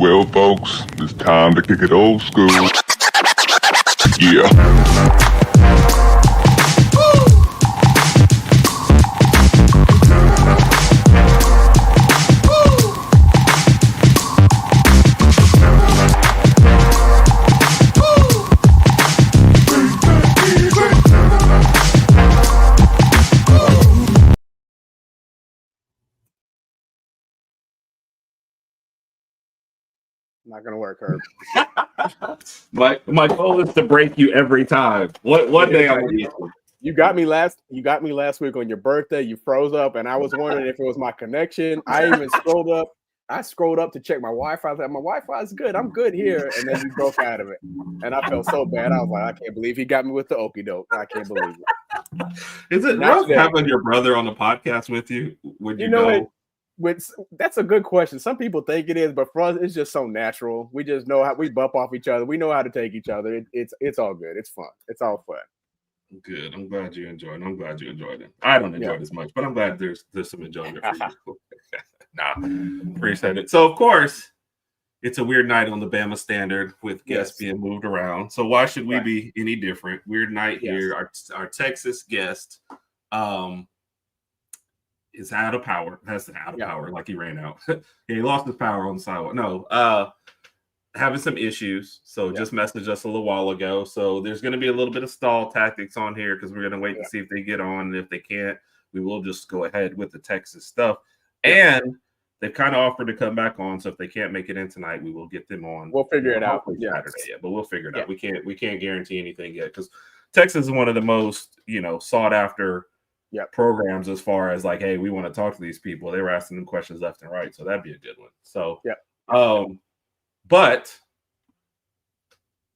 Well, folks, it's time to kick it old school. Yeah. Not gonna work, Herb. My goal is to break you every time. One day I'm gonna. You got me last week on your birthday. You froze up, and I was wondering if it was my connection. I even scrolled up. I scrolled up to check my Wi-Fi. I was like, my Wi-Fi is good. I'm good here. And then you broke out of it, and I felt so bad. I was like, I can't believe he got me with the okie doke. I can't believe it. Is it rough having your brother on the podcast with you? Would you know? That's a good question. Some people think it is, but for us, it's just so natural. We just know how we bump off each other. We know how to take each other. It's all good. It's fun. It's all fun. Good. I'm glad you enjoyed it. I don't enjoy it as much, but I'm glad there's some enjoyment for you. Appreciate it. So, of course, it's a weird night on the Bama Standard with guests being moved around. So why should we be any different? Weird night here. Our Texas guest is out of power. That's out of power, like he ran out. He lost his power on the sidewalk. No, having some issues. So just messaged us a little while ago. So there's going to be a little bit of stall tactics on here because we're going to wait to see if they get on. And if they can't, we will just go ahead with the Texas stuff. And they've kind of offered to come back on. So if they can't make it in tonight, we will get them on. We'll figure it out. Saturday, but we'll figure it out. We can't guarantee anything yet because Texas is one of the most, sought after programs as far as like, hey, we want to talk to these people. They were asking them questions left and right. So that'd be a good one. So but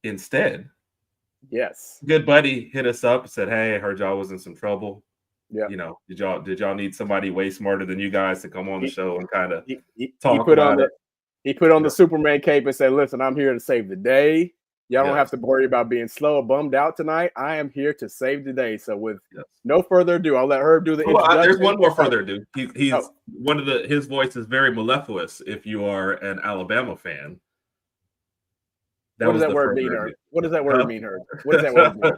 instead, good buddy hit us up and said, hey, I heard y'all was in some trouble. Yeah. Did y'all need somebody way smarter than you guys to come on the show and kind of talk about it? He put on the Superman cape and said, listen, I'm here to save the day. Y'all don't have to worry about being slow or bummed out tonight. I am here to save the day. So with no further ado, I'll let Herb do the introduction. There's one more further ado. He's one of his voice is very mellifluous if you are an Alabama fan. What does that word mean, Herb? What does that word mean, Herb? What does that word mean?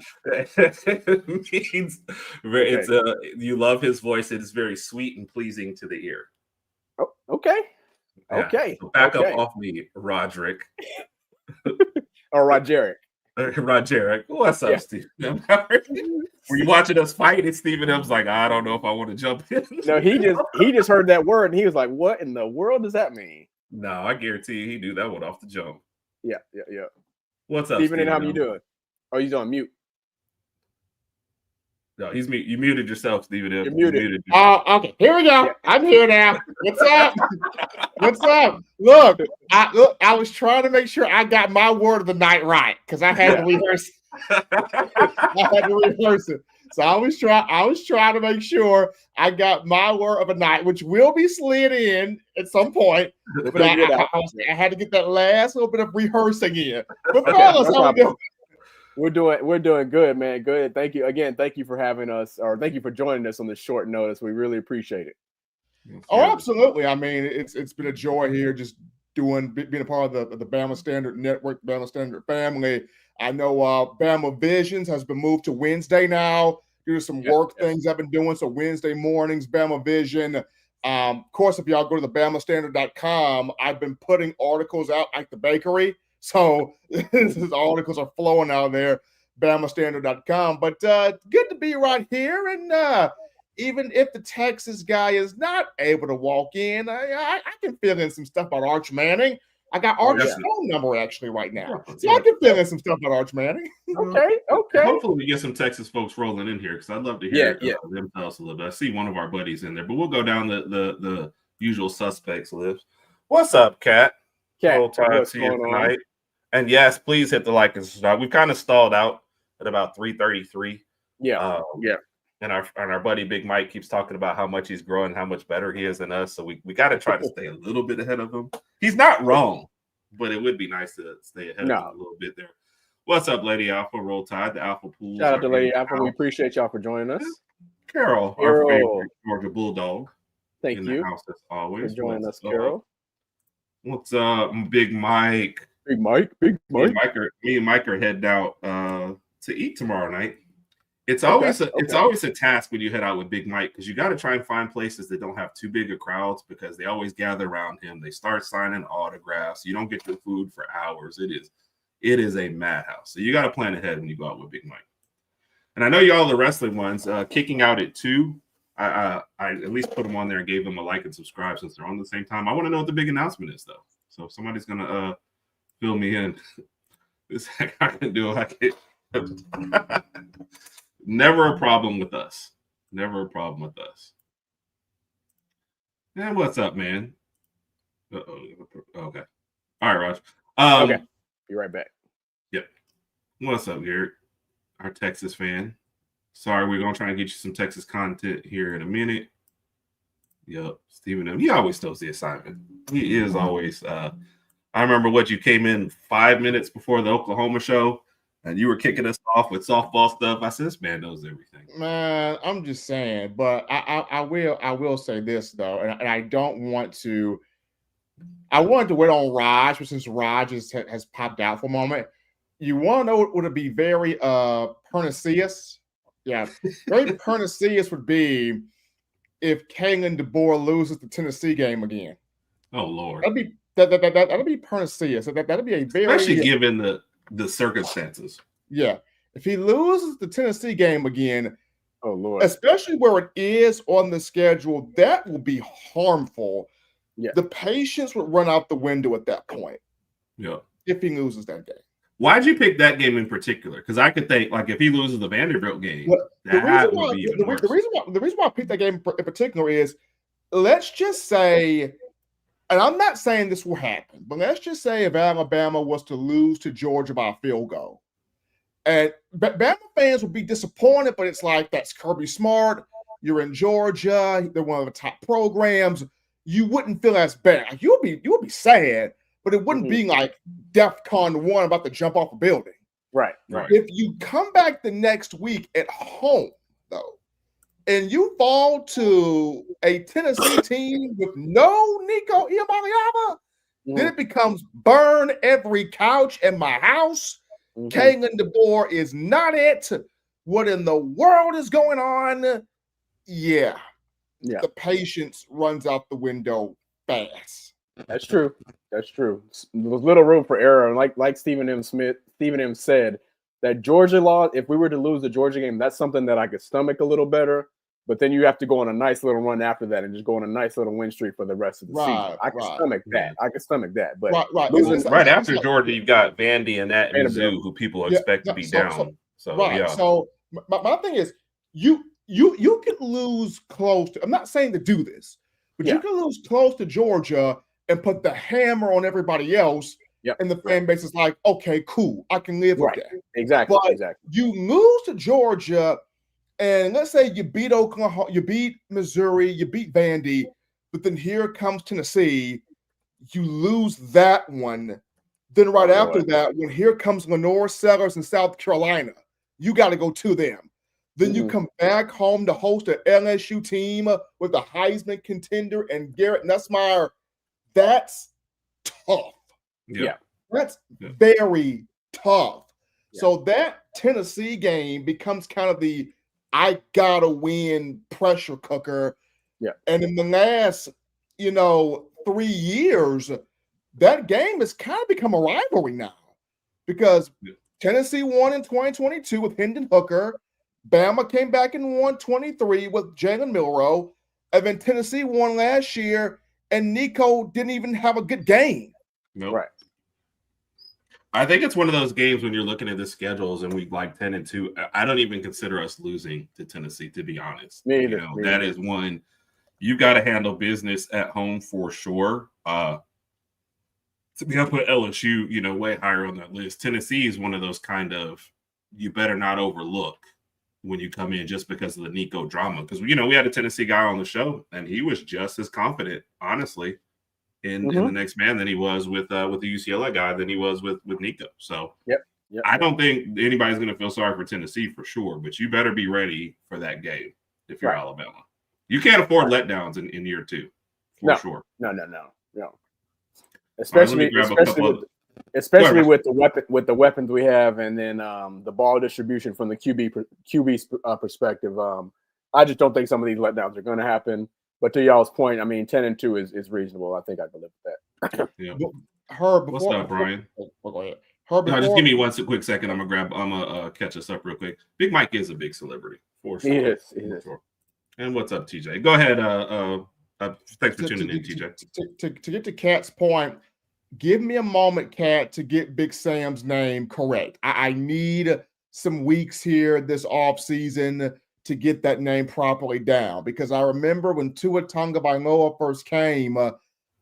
It means it's you love his voice. It is very sweet and pleasing to the ear. Oh, okay. Yeah. Okay. So back up off me, Rodgerick. Or Rodgerick. Rodgerick. What's up, Steve? Were you watching us fight? And Stephen M's like, I don't know if I want to jump in. No, he just heard that word and he was like, what in the world does that mean? No, I guarantee you he knew that one off the jump. Yeah. What's up, Stephen? And how you doing? Oh, he's on mute. No, he's mute. You muted yourself, Stephen. You're muted. Okay. Here we go. I'm here now. What's up? What's up? Look, I was trying to make sure I got my word of the night right because I had to rehearse. I had to rehearse it. So I was trying to make sure I got my word of the night, which will be slid in at some point. But I had to get that last little bit of rehearsing in. But fellas, how we doing? We're doing good, man. Good. Thank you again. Thank you for having us, or thank you for joining us on this short notice. We really appreciate it. Oh, absolutely. I mean, it's been a joy here, just being a part of the Bama Standard Network, Bama Standard family. I know Bama Visions has been moved to Wednesday now due to some work things I've been doing. So Wednesday mornings, Bama Vision. Of course, if y'all go to the BamaStandard.com, I've been putting articles out at the bakery. So these articles are flowing out there, BamaStandard.com. But good to be right here. And even if the Texas guy is not able to walk in, I can fill in some stuff about Arch Manning. I got Arch's phone number actually right now. So I can fill in some stuff about Arch Manning. Okay. Hopefully we get some Texas folks rolling in here because I'd love to hear them tell us a little bit. I see one of our buddies in there, but we'll go down the usual suspects list. What's up, Kat? Roll Tide to you tonight. And yes, please hit the like and subscribe. We've kind of stalled out at about 3:33. And our buddy Big Mike keeps talking about how much he's growing, how much better he is than us. So we got to try to stay a little bit ahead of him. He's not wrong, but it would be nice to stay ahead of him a little bit there. What's up, Lady Alpha? Roll Tide, the Alpha Pool. Shout out to Lady Alpha. We appreciate y'all for joining us. Carol, our favorite Georgia Bulldog. Thank you the house as always. for joining us, Carol. What's up, Big Mike? Big Mike. Me and Mike are heading out to eat tomorrow night. It's always a task when you head out with Big Mike because you got to try and find places that don't have too big of crowds because they always gather around him. They start signing autographs. You don't get the food for hours. It is a madhouse. So you got to plan ahead when you go out with Big Mike. And I know y'all the wrestling ones kicking out at 2. I at least put them on there and gave them a like and subscribe since they're on the same time. I want to know what the big announcement is though. So if somebody's gonna fill me in. This heck I can do it. Never a problem with us. Never a problem with us. And what's up, man? Okay. All right, Raj. Okay. Be right back. Yep. What's up, Garrett? Our Texas fan. Sorry, we're gonna try and get you some Texas content here in a minute. Yep, Stephen M. He always knows the assignment. He is always. I remember you came in 5 minutes before the Oklahoma show, and you were kicking us off with softball stuff. I said, this man knows everything. Man, I'm just saying, but I will say this though, and I don't want to. I wanted to wait on Raj, but since Raj has popped out for a moment, you want to know what would be very pernicious? Yeah, very pernicious would be if Kalen DeBoer loses the Tennessee game again. Oh Lord, that'd be pernicious. That'd be a very, especially given the circumstances. Yeah, if he loses the Tennessee game again, oh Lord, especially where it is on the schedule, that will be harmful. Yeah, the patience would run out the window at that point. Yeah, if he loses that game. Why'd you pick that game in particular? Because I could think like if he loses the Vanderbilt game, the reason why I picked that game in particular is, let's just say, and I'm not saying this will happen, but let's just say if Alabama was to lose to Georgia by a field goal, and Bama fans would be disappointed, but it's like, that's Kirby Smart. You're in Georgia. They're one of the top programs. You wouldn't feel as bad. You would be sad, but it wouldn't be like DEFCON 1 about to jump off a building. Right. If you come back the next week at home, though, and you fall to a Tennessee team with no Nico Iamaleava, then it becomes burn every couch in my house. Kalen DeBoer is not it. What in the world is going on? Yeah. The patience runs out the window fast. That's true. There's little room for error. And like Stephen M. said, that Georgia law, if we were to lose the Georgia game, that's something that I could stomach a little better. But then you have to go on a nice little run after that and just go on a nice little win streak for the rest of the season. I can stomach that. But right after Georgia, you've got Vandy and Mizzou, who people expect to be down. So my thing is, you could lose close to, I'm not saying to do this, but you can lose close to Georgia and put the hammer on everybody else. And the fan base is like, okay, cool, I can live with that. Exactly. You lose to Georgia, and let's say you beat Oklahoma, you beat Missouri, you beat Vandy, but then here comes Tennessee, you lose that one. Then after that, when here comes Lenore Sellers in South Carolina, you got to go to them. Then you come back home to host an LSU team with a Heisman contender and Garrett Nussmeier. That's tough. Yeah. That's very tough. So that Tennessee game becomes kind of the I gotta win pressure cooker. And in the last, 3 years, that game has kind of become a rivalry now because Tennessee won in 2022 with Hendon Hooker. Bama came back and won 23 with Jalen Milroe. And then Tennessee won last year, and Nico didn't even have a good game. Nope. Right. I think it's one of those games when you're looking at the schedules and we like 10-2. I don't even consider us losing to Tennessee, to be honest. Me either. That is one you got to handle business at home for sure. To be up with LSU, way higher on that list. Tennessee is one of those kind of you better not overlook when you come in just because of the Nico drama. Because we had a Tennessee guy on the show and he was just as confident, honestly, in the next man than he was with the UCLA guy than he was with Nico. So I don't think anybody's going to feel sorry for Tennessee for sure, but you better be ready for that game if you're Alabama. You can't afford letdowns in year two for sure. No. especially with the weapons we have, and then the ball distribution from the QB's perspective. I just don't think some of these letdowns are going to happen. But to y'all's point, I mean, 10-2 is reasonable. I think I can live with that. Yeah. Herb, what's up, Brian? Go ahead. Herb, just give me one quick second. I'm gonna catch us up real quick. Big Mike is a big celebrity for sure. He is. Sure. And what's up, TJ? Go ahead. Thanks for tuning in, TJ. To get to Cat's point, give me a moment, Cat, to get Big Sam's name correct. I need some weeks here this off season to get that name properly down, because I remember when Tua Tagovailoa first came,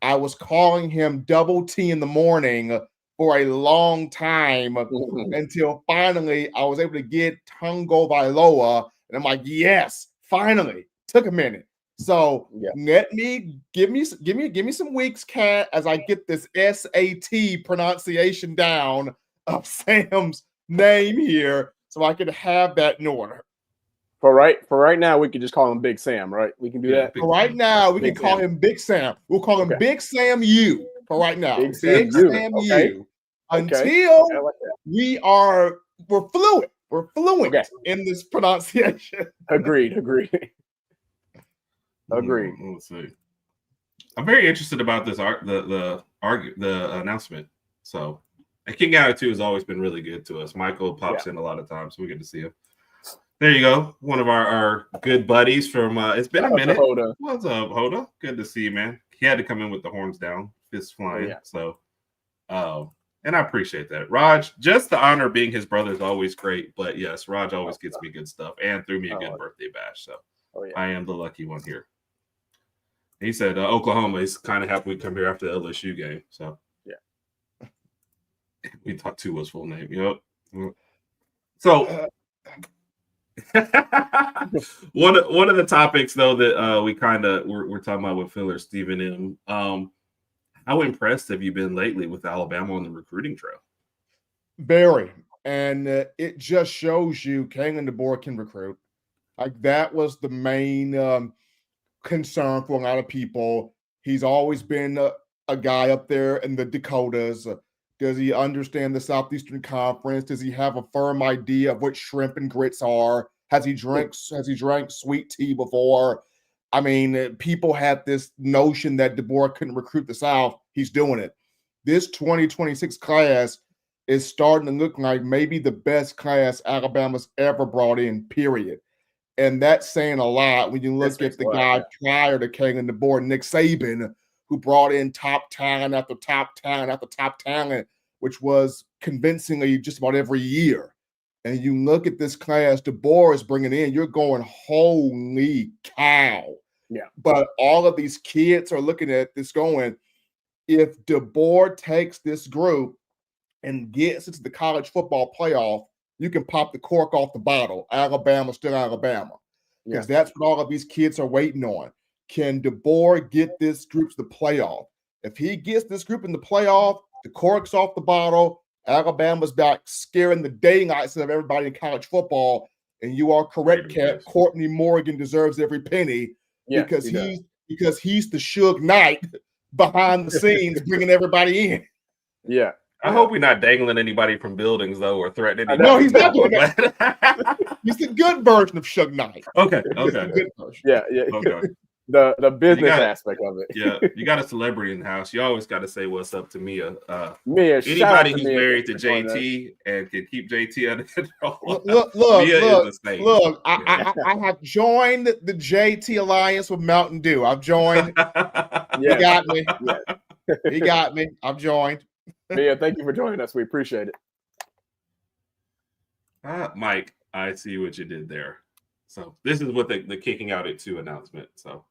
I was calling him Double T in the morning for a long time until finally I was able to get Tagovailoa, and I'm like, yes, finally. Took a minute. So give me some weeks, Cat, as I get this SAT pronunciation down of Sam's name here, so I can have that in order. For right now, we can just call him Big Sam, right? We can do that. For right now, we can call him Big Sam. We'll call him Big Sam U for right now. Big Sam U. Until we're fluent. We're fluent in this pronunciation. Agreed. Let's see. I'm very interested about this the announcement. So, and King Attitude has always been really good to us. Michael pops in a lot of times, so we get to see him. There you go. One of our good buddies from it's been a minute. What's up, Hoda? Good to see you, man. He had to come in with the horns down, fists flying. So and I appreciate that. Raj, just the honor of being his brother is always great. But yes, Raj always gets me good stuff and threw me a good birthday bash. So I am the lucky one here. He said Oklahoma is kind of happy we come here after the LSU game. So we thought Tua was full name. Yep. So one of the topics though that we kind of we're talking about with Filler Stephen M. How impressed have you been lately with Alabama on the recruiting trail? Very, and it just shows you Kalen DeBoer can recruit. Like that was the main concern for a lot of people. He's always been a guy up there in the Dakotas. Does he understand the Southeastern Conference? Does he have a firm idea of what shrimp and grits are? Has he drank sweet tea before? I mean, people had this notion that DeBoer couldn't recruit the South. He's doing it. This 2026 class is starting to look like maybe the best class Alabama's ever brought in, period. And that's saying a lot when you look at the guy prior to Kalen DeBoer, Nick Saban, who brought in top talent after top talent after top talent, which was convincingly just about every year. And you look at this class DeBoer is bringing in, you're going, holy cow. Yeah. But all of these kids are looking at this going, if DeBoer takes this group and gets into the college football playoff, you can pop the cork off the bottle. Alabama's still Alabama. Because that's what all of these kids are waiting on. Can DeBoer get this group to the playoff? If he gets this group in the playoff, the cork's off the bottle, Alabama's back scaring the daylights out of everybody in college football. And you are correct, Cat. Courtney Morgan deserves every penny because he's the Suge Knight behind the scenes bringing everybody in. Yeah. I hope we're not dangling anybody from buildings, though, or threatening anybody. No, he's not doing that. He's the good version of Suge Knight. Okay. Yeah. Okay. The business aspect of it. Yeah, you got a celebrity in the house. You always got to say what's up to Mia. Anybody who's married to JT and can keep JT under control. Look, I have joined the JT Alliance with Mountain Dew. I've joined. He got me. Yeah. He got me. I've joined. Mia, thank you for joining us. We appreciate it. Mike, I see what you did there. So this is what the kicking out at 2 announcement. So,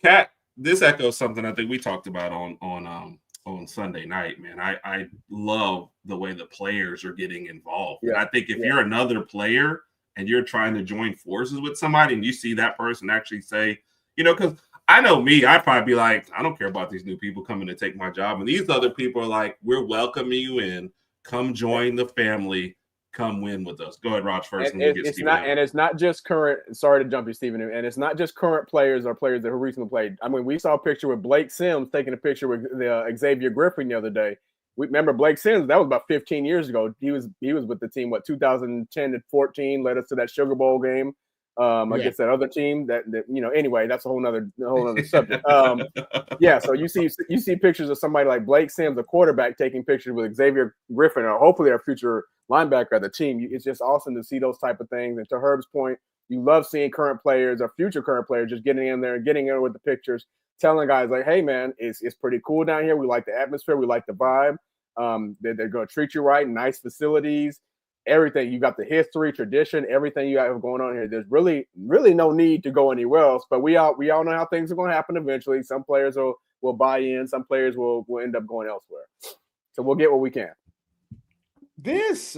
Kat, this echoes something I think we talked about on Sunday night. Man, I love the way the players are getting involved. Yeah. And I think if you're another player and you're trying to join forces with somebody, and you see that person actually say, because I know me, I'd probably be like, I don't care about these new people coming to take my job. And these other people are like, we're welcoming you in. Come join the family. come win with us. Go ahead, Raj, first, and it's not just current. Sorry to jump you, Stephen, and it's not just current players or players that who recently played. I mean, we saw a picture with Blake Sims taking a picture with the Xavier Griffin the other day. We remember Blake Sims. That was about 15 years ago. He was with the team 2010 to 14, led us to that Sugar Bowl game against that other team. That anyway, that's a whole other subject. So you see pictures of somebody like Blake Sims, a quarterback, taking pictures with Xavier Griffin, or hopefully our future linebacker of the team. It's just awesome to see those type of things. And to Herb's point, you love seeing current players or future current players just getting in there and getting in with the pictures, telling guys like, hey man, it's pretty cool down here. We like the atmosphere, we like the vibe. They're going to treat you right, nice facilities, everything. You got the history, tradition, everything you have going on here. There's really no need to go anywhere else. But we all know how things are going to happen eventually. Some players will buy in, some players will end up going elsewhere. So we'll get what we can. This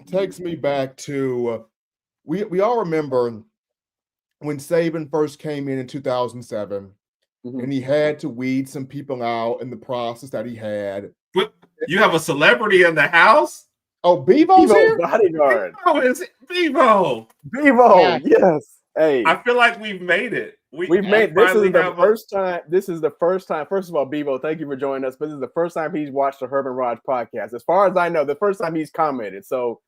takes me back to we all remember when Saban first came in 2007, and he had to weed some people out in the process that he had. What? You have a celebrity in the house? Oh, Bevo's here? Bodyguard. Bevo. Yeah. Yes. Hey. I feel like we've made it. We've made this is the first time. This is the first time. First of all, Bevo, thank you for joining us. But this is the first time he's watched the Herb N Rodg podcast. As far as I know, the first time he's commented. So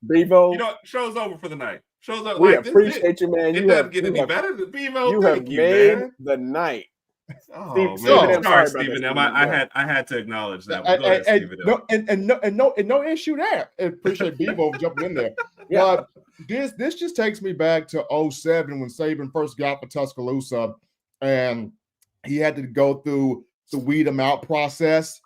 Bevo, show's over for the night. Show's over. We appreciate you, man. It doesn't get any better than Bevo. You have made the night. Oh, Stephen M. I had to acknowledge that. No issue there. I appreciate Bevo jumping in there. But this just takes me back to 2007 when Saban first got for Tuscaloosa, and he had to go through the weed them out process,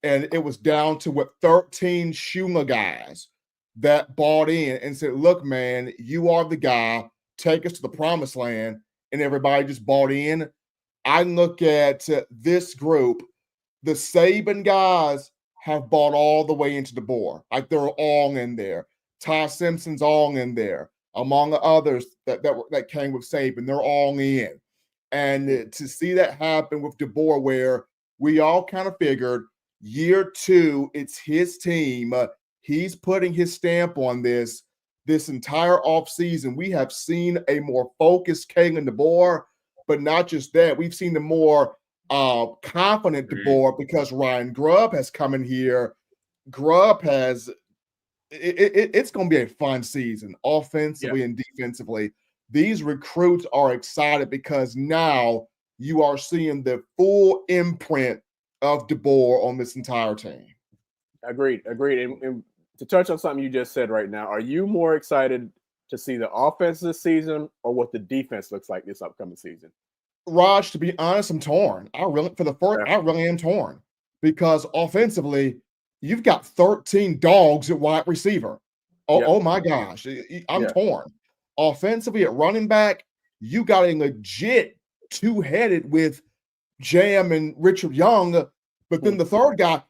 and it was down to 13 Schumer guys that bought in and said, "Look, man, you are the guy. Take us to the promised land," and everybody just bought in. I look at this group, the Saban guys have bought all the way into DeBoer. Like they're all in there. Ty Simpson's all in there, among others that came with Saban. They're all in. And to see that happen with DeBoer, where we all kind of figured year 2, it's his team. He's putting his stamp on this entire offseason. We have seen a more focused Kalen DeBoer. But not just that, we've seen the more confident DeBoer because Ryan Grubb has come in here. Grubb has it's going to be a fun season, offensively and defensively. These recruits are excited because now you are seeing the full imprint of DeBoer on this entire team. Agreed. And to touch on something you just said right now, are you more excited to see the offense this season or what the defense looks like this upcoming season? Raj, to be honest, I'm torn. I really am torn because offensively, you've got 13 dogs at wide receiver. Oh my gosh. I'm torn. Offensively at running back, you got a legit two-headed with Jam and Richard Young, but then the third guy,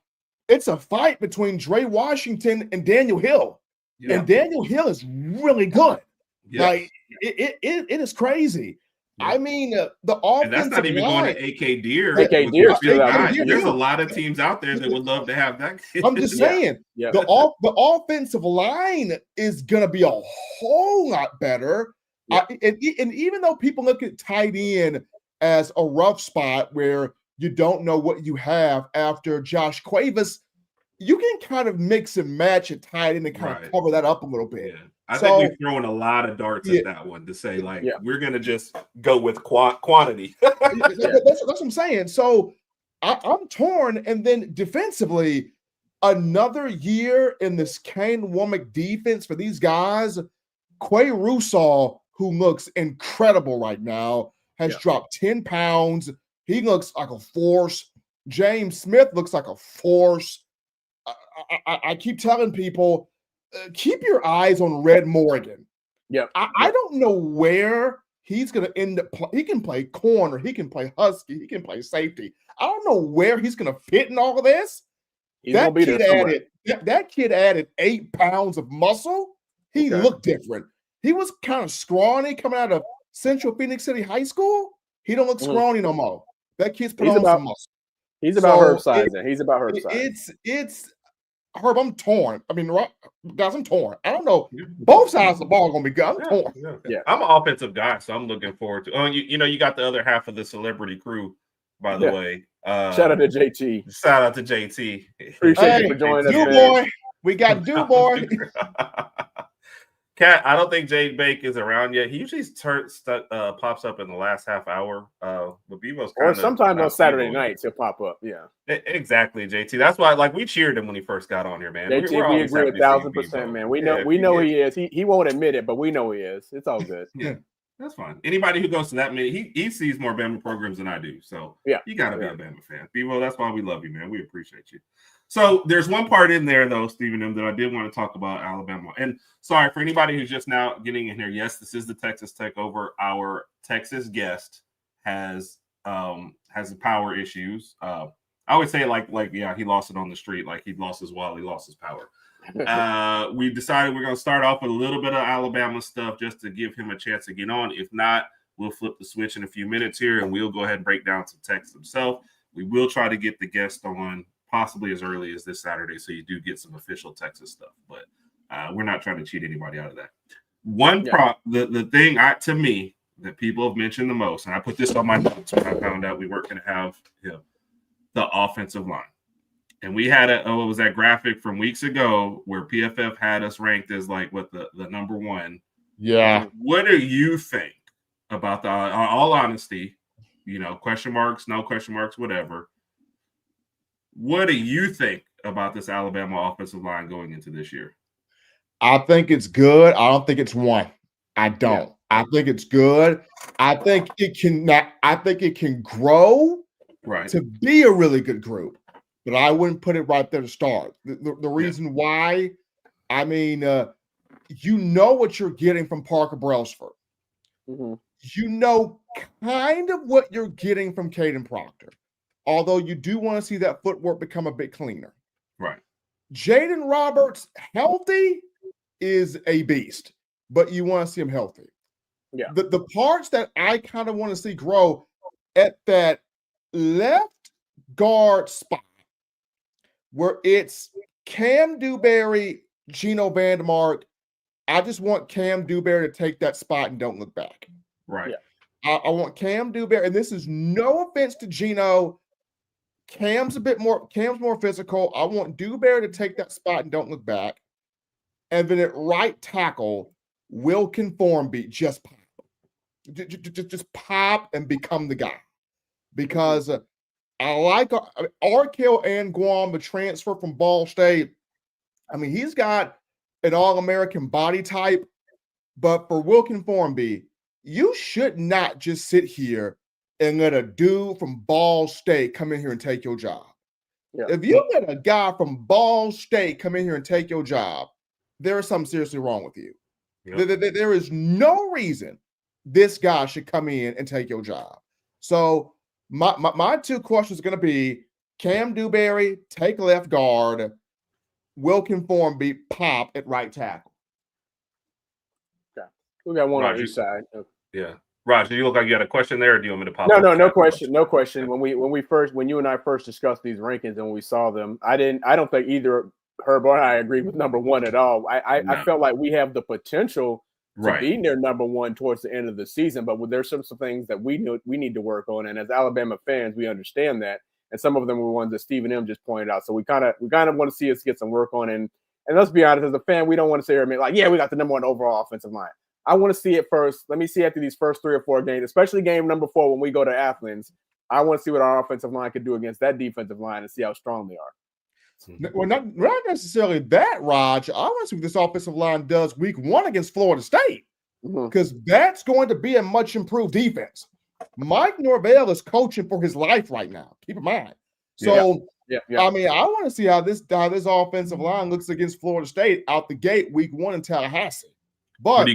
it's a fight between Dre Washington and Daniel Hill. Yeah. And Daniel Hill is really good. Yeah. Like it is crazy. Yeah. I mean, the offensive and that's not even line, going to AK Deer. There's a lot of teams out there that would love to have that. I'm just saying, the offensive line is going to be a whole lot better. Yeah. And even though people look at tight end as a rough spot where you don't know what you have after Josh Cuevas, you can kind of mix and match at tight end and kind of cover that up a little bit. Yeah. I think we've thrown a lot of darts at that one to say, we're going to just go with quantity. That's what I'm saying. So I'm torn. And then defensively, another year in this Kane Womack defense for these guys. Quay Russaw, who looks incredible right now, has dropped 10 pounds. He looks like a force. James Smith looks like a force. I keep telling people, keep your eyes on Red Morgan. I don't know where he's going to end up. He can play corner. He can play husky. He can play safety. I don't know where he's going to fit in all of this. That kid added 8 pounds of muscle. He looked different. He was kind of scrawny coming out of Central Phoenix City High School. He don't look scrawny no more. That kid's put on some muscle. He's about her size. He's about her size. It's Herb, I'm torn. I mean, guys, I'm torn. I don't know. Both sides of the ball are going to be good. I'm torn. Yeah. I'm an offensive guy, so I'm looking forward to. Oh, you got the other half of the celebrity crew, by the way. Shout out to JT. Shout out to JT. Appreciate you for joining us, boy. We got boy. Cat, I don't think Jade Bake is around yet. He usually pops up in the last half hour. But Bevo's or sometimes on Saturday nights he'll pop up. Yeah, exactly, JT. That's why, we cheered him when he first got on here, man. JT, we agree 1,000%, man. We know he is. He won't admit it, but we know he is. It's all good. Yeah, that's fine. Anybody who goes to that many, he sees more Bama programs than I do. So you got to be a Bama fan. Bevo, that's why we love you, man. We appreciate you. So there's one part in there, though, Stephen M., that I did want to talk about Alabama. And sorry for anybody who's just now getting in here. Yes, this is the Texas Takeover. Our Texas guest has power issues. I would say he lost it on the street. Like he lost his wallet, he lost his power. We decided we're going to start off with a little bit of Alabama stuff just to give him a chance to get on. If not, we'll flip the switch in a few minutes here, and we'll go ahead and break down some Texas himself. We will try to get the guest on possibly as early as this Saturday, so you do get some official Texas stuff. But we're not trying to cheat anybody out of that. The thing to me that people have mentioned the most, and I put this on my notes when I found out we weren't going to have the offensive line. And we had what was that graphic from weeks ago where PFF had us ranked as the number one. Yeah. What do you think about all honesty, question marks, no question marks, whatever. What do you think about this Alabama offensive line going into this year? I think it's good. I don't think it's one. I don't. Yeah. I think it's good. I think it can grow to be a really good group, but I wouldn't put it right there to start. The reason why, I mean, you know what you're getting from Parker Brailsford. Mm-hmm. You know kind of what you're getting from Caden Proctor. Although you do want to see that footwork become a bit cleaner. Right. Jaden Roberts, healthy, is a beast, but you want to see him healthy. Yeah. The parts that I kind of want to see grow at that left guard spot where it's Cam Dewberry, Geno Vandermark. I just want Cam Dewberry to take that spot and don't look back. Right. Yeah. I want Cam Dewberry, and this is no offense to Geno. Cam's more physical. I want Dewberry to take that spot and don't look back. And then at right tackle, Wilkin Formby just pop. Just pop and become the guy. Because I like Arkell and Guam, the transfer from Ball State. I mean, he's got an All-American body type. But for Wilkin Formby, you should not just sit here and let a dude from Ball State come in here and take your job. Yeah. If you let a guy from Ball State come in here and take your job, there is something seriously wrong with you. Yeah. There is no reason this guy should come in and take your job. So my two questions are going to be Cam Dewberry, take left guard, Wilkin Formby, pop at right tackle. Okay. We got one on each side. Yeah. Raj, do you look like you had a question there, or do you want me to pop? No question. No question. When you and I first discussed these rankings and when we saw them, I don't think either Herb or I agreed with number one at all. I felt like we have the potential to be near number one towards the end of the season, but there's some things that we need to work on. And as Alabama fans, we understand that. And some of them were ones that Stephen M. just pointed out. So we kind of want to see us get some work on. And let's be honest, as a fan, we don't want to sit here and be like, yeah, we got the number one overall offensive line. I want to see it first. Let me see after these first 3 or 4 games, especially game number 4 when we go to Athens. I want to see what our offensive line could do against that defensive line and see how strong they are. Well, not necessarily that, Raj. I want to see what this offensive line does week 1 against Florida State, because that's going to be a much improved defense. Mike Norvell is coaching for his life right now. Keep in mind. So, I mean, I want to see how this offensive line looks against Florida State out the gate week 1 in Tallahassee. But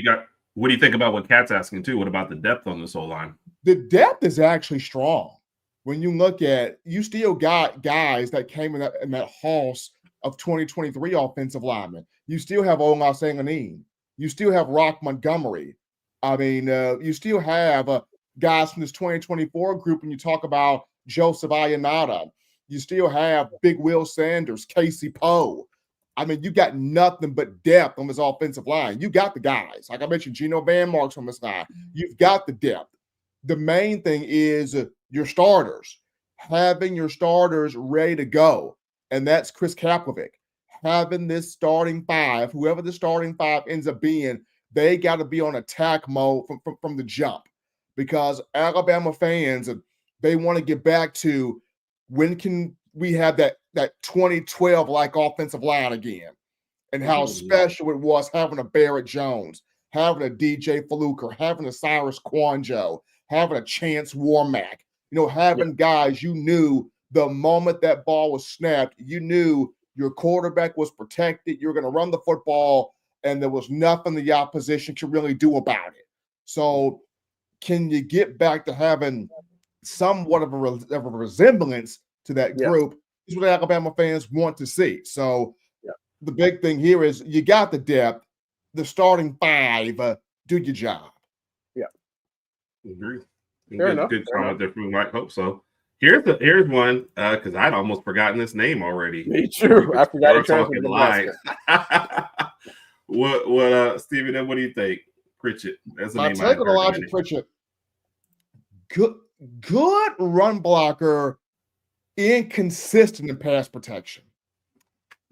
what do you think about what Kat's asking too? What about the depth on this whole line? The depth is actually strong. When you look at, you still got guys that came in that house of 2023 offensive linemen. You still have Ola Sanganin. You still have Rock Montgomery. I mean, you still have guys from this 2024 group when you talk about Joseph Ayanada. You still have Big Will Sanders, Casey Poe. I mean, you got nothing but depth on this offensive line. You got the guys. Like I mentioned, Geno Van Mark's on this line. You've got the depth. The main thing is your starters. Having your starters ready to go. And that's Chris Kaplowitz. Having this starting five, whoever the starting five ends up being, they got to be on attack mode from the jump. Because Alabama fans, they want to get back to when can we have that 2012 like offensive line again, and how special it was having a Barrett Jones, having a DJ Fluker, having a Cyrus Quanjo, having a Chance Warmack, having guys you knew the moment that ball was snapped, you knew your quarterback was protected, you're going to run the football, and there was nothing the opposition could really do about it. So can you get back to having somewhat of a resemblance to that group? Is what Alabama fans want to see. So the big thing here is you got the depth, the starting five, do your job. Yeah. Agree. Fair enough. Good comment there from Mike. Hope so. Here's one, because I'd almost forgotten this name already. Me too. I forgot to transfer the line. What Stephen, what do you think? Pritchett. That's the name. I'll take it, Elijah Pritchett. Good run blocker, inconsistent in pass protection.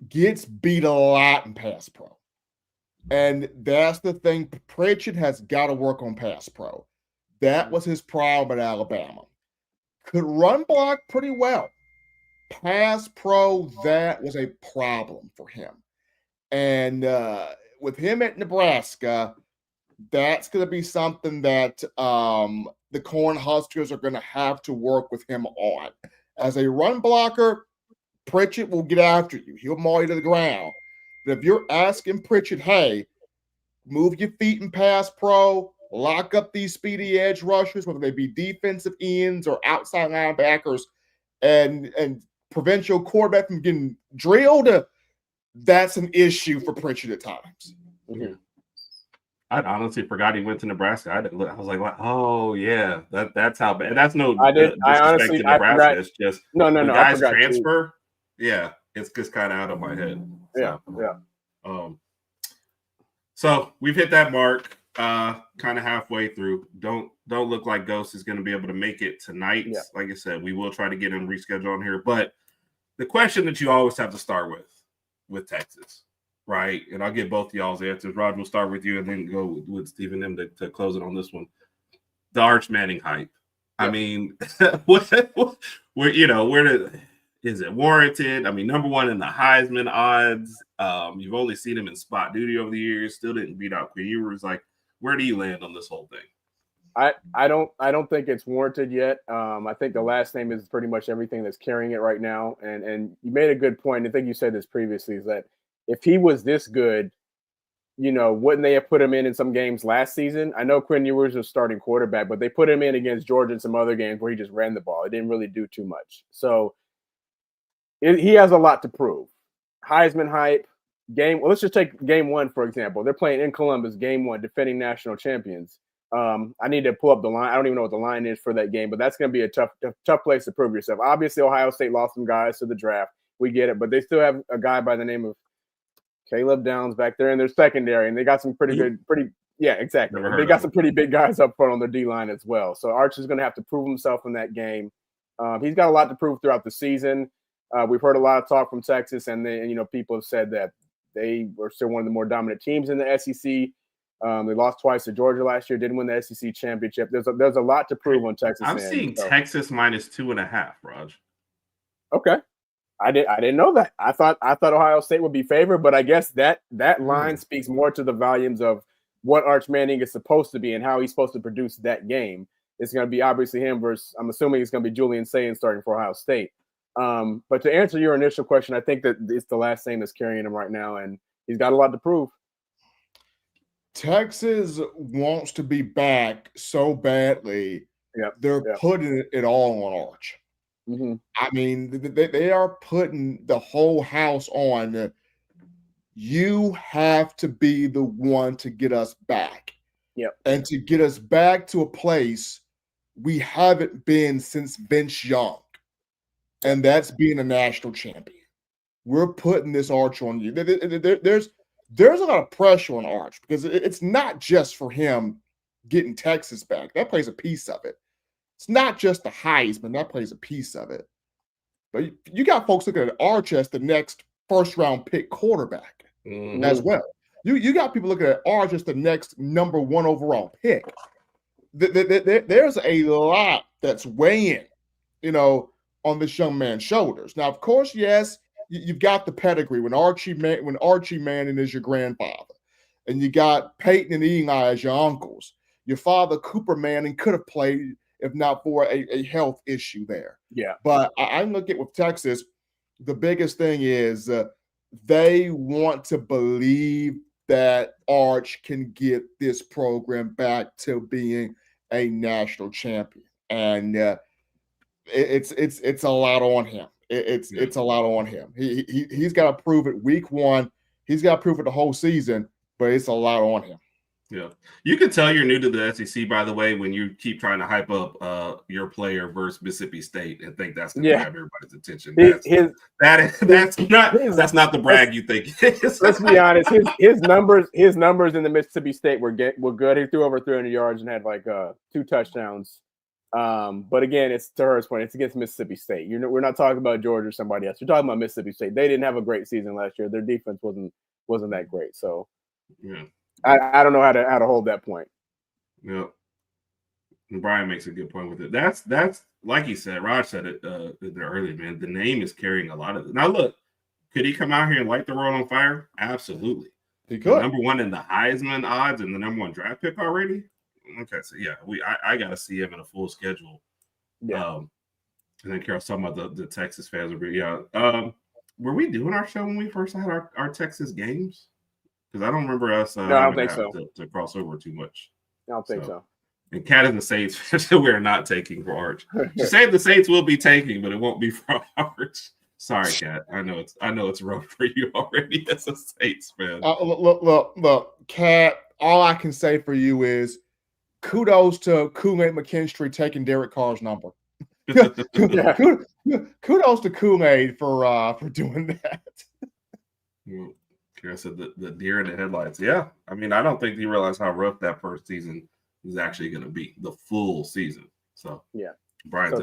Gets beat a lot in pass pro. And that's the thing. Pritchett has got to work on pass pro. That was his problem at Alabama. Could run block pretty well. Pass pro, that was a problem for him. And with him at Nebraska, that's going to be something that the Cornhuskers are going to have to work with him on. As a run blocker, Pritchett will get after you. He'll maul you to the ground. But if you're asking Pritchett, hey, move your feet and pass pro, lock up these speedy edge rushers, whether they be defensive ends or outside linebackers, and prevent your quarterback from getting drilled, that's an issue for Pritchett at times. Mm-hmm. I'd honestly forgot he went to Nebraska. I was like, oh yeah, that's how bad. And that's no. I honestly to Nebraska. Forgot. It's just no. Guys transfer. Too. Yeah, it's just kind of out of my head. So, yeah. So we've hit that mark, kind of halfway through. Don't look like Ghost is going to be able to make it tonight. Yeah. Like I said, we will try to get him rescheduled on here. But the question that you always have to start with Texas. Right, and I'll get both of y'all's answers. Rod, we'll start with you and then go with Steve and them to close it on this one. The Arch Manning hype. Yeah. I mean, is it warranted? I mean, number one in the Heisman odds. You've only seen him in spot duty over the years. Still didn't beat out Quinn Ewers. Like, where do you land on this whole thing? I don't think it's warranted yet. I think the last name is pretty much everything that's carrying it right now. And you made a good point. I think you said this previously, is that if he was this good, wouldn't they have put him in some games last season? I know Quinn Ewers was starting quarterback, but they put him in against Georgia and some other games where he just ran the ball. It didn't really do too much. So he has a lot to prove. Heisman hype game. Well, let's just take game one, for example. They're playing in Columbus, game one, defending national champions. I need to pull up the line. I don't even know what the line is for that game, but that's going to be a tough place to prove yourself. Obviously, Ohio State lost some guys to the draft. We get it, but they still have a guy by the name of Caleb Downs back there in their secondary, and they got some pretty exactly. They got some pretty big guys up front on their D-line as well. So Arch is going to have to prove himself in that game. He's got a lot to prove throughout the season. We've heard a lot of talk from Texas, and people have said that they were still one of the more dominant teams in the SEC. They lost twice to Georgia last year, didn't win the SEC championship. There's a lot to prove on Texas. I'm seeing Texas minus 2.5, Raj. Okay. I didn't know that. I thought Ohio State would be favored, but I guess that line speaks more to the volumes of what Arch Manning is supposed to be and how he's supposed to produce that game. It's going to be obviously him versus, I'm assuming it's going to be Julian Sayin starting for Ohio State. But to answer your initial question, I think that it's the last name that's carrying him right now, and he's got a lot to prove. Texas wants to be back so badly. They're putting it all on Arch. Mm-hmm. I mean, they are putting the whole house on. You have to be the one to get us back. And to get us back to a place we haven't been since Vince Young. And that's being a national champion. we're putting this Arch on you. There's a lot of pressure on Arch because it's not just for him getting Texas back. That plays a piece of it. It's not just the Heisman. That plays a piece of it. But you got folks looking at Arch as the next first-round pick quarterback as well. You got people looking at Arch as the next number 1 overall pick. There's a lot that's weighing, on this young man's shoulders. Now, of course, yes, you've got the pedigree when Archie Manning is your grandfather, and you got Peyton and Eli as your uncles. Your father, Cooper Manning, could have played if not for a health issue there. Yeah. But I look at with Texas, the biggest thing is they want to believe that Arch can get this program back to being a national champion. And it's a lot on him. It's a lot on him. He's got to prove it week 1. He's got to prove it the whole season, but it's a lot on him. Yeah. You can tell you're new to the SEC, by the way, when you keep trying to hype up your player versus Mississippi State and think that's going to grab everybody's attention. That's not the brag you think it is. Let's be honest. His numbers in the Mississippi State were good. He threw over 300 yards and had 2 touchdowns. But again, it's to Herb's point. It's against Mississippi State. We're not talking about Georgia or somebody else. You're talking about Mississippi State. They didn't have a great season last year. Their defense wasn't that great. So yeah. I don't know how to hold that point. Yeah, and Brian makes a good point with it. That's like he said. Raj said it earlier, man. The name is carrying a lot of it. Now, look, could he come out here and light the world on fire? Absolutely. He could. The number 1 in the Heisman odds and the number 1 draft pick already. Okay, so yeah, I got to see him in a full schedule. Yeah. And then Carol's talking about the Texas fans. Were we doing our show when we first had our Texas games? Because I don't remember us no, I don't think so. to cross over too much. I don't think so. And Cat and the Saints, we're not taking for Arch. She said the Saints will be taking, but it won't be for Arch. Sorry, Cat. I know it's rough for you already as a Saints fan. Look, Cat. All I can say for you is kudos to Kool-Aid McKinstry taking Derek Carr's number. Kudos to Kool-Aid for doing that. Well, I said the deer in the headlights. Yeah. I mean, I don't think he realized how rough that first season is actually going to be, the full season. So, yeah. Brian's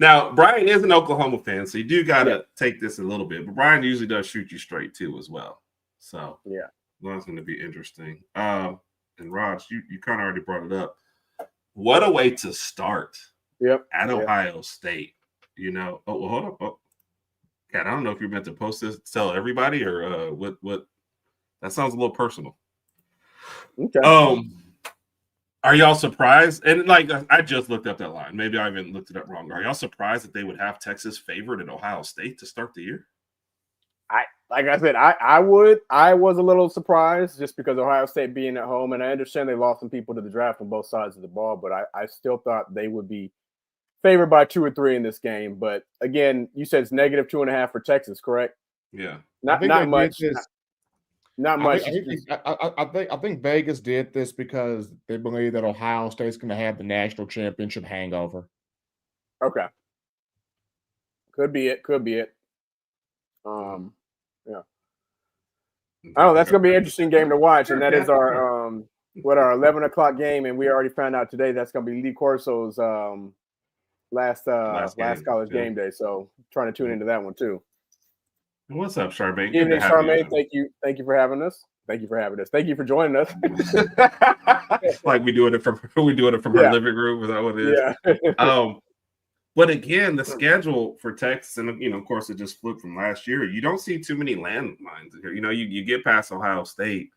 now, Brian is an Oklahoma fan, so you do got to take this a little bit. But Brian usually does shoot you straight, too, as well. So, yeah. That's going to be interesting. And, Raj, you kind of already brought it up. What a way to start at Ohio State. Oh, well, hold up. Oh. Cat, I don't know if you're meant to post this, tell everybody, or what. That sounds a little personal. Okay. Are y'all surprised? And I just looked up that line. Maybe I even looked it up wrong. Are y'all surprised that they would have Texas favored at Ohio State to start the year? I was a little surprised just because Ohio State being at home, and I understand they lost some people to the draft on both sides of the ball, but I still thought they would be favored by 2 or 3 in this game. But again, you said it's negative 2.5 for Texas, correct? Yeah. Not much. Not much. I think Vegas did this because they believe that Ohio State's going to have the national championship hangover. Okay. Could be it. Yeah. Oh, that's going to be an interesting game to watch, and that is our 11 o'clock game, and we already found out today that's going to be Lee Corso's last college game day. So trying to tune into that one too. What's up, Charmaine? Good evening, Charmaine. Thank you for having us. Thank you for joining us. Like we doing it from our living room. Is that what it is? Yeah. But again, the schedule for Texas, and of course, it just flipped from last year. You don't see too many landmines here. You get past Ohio State.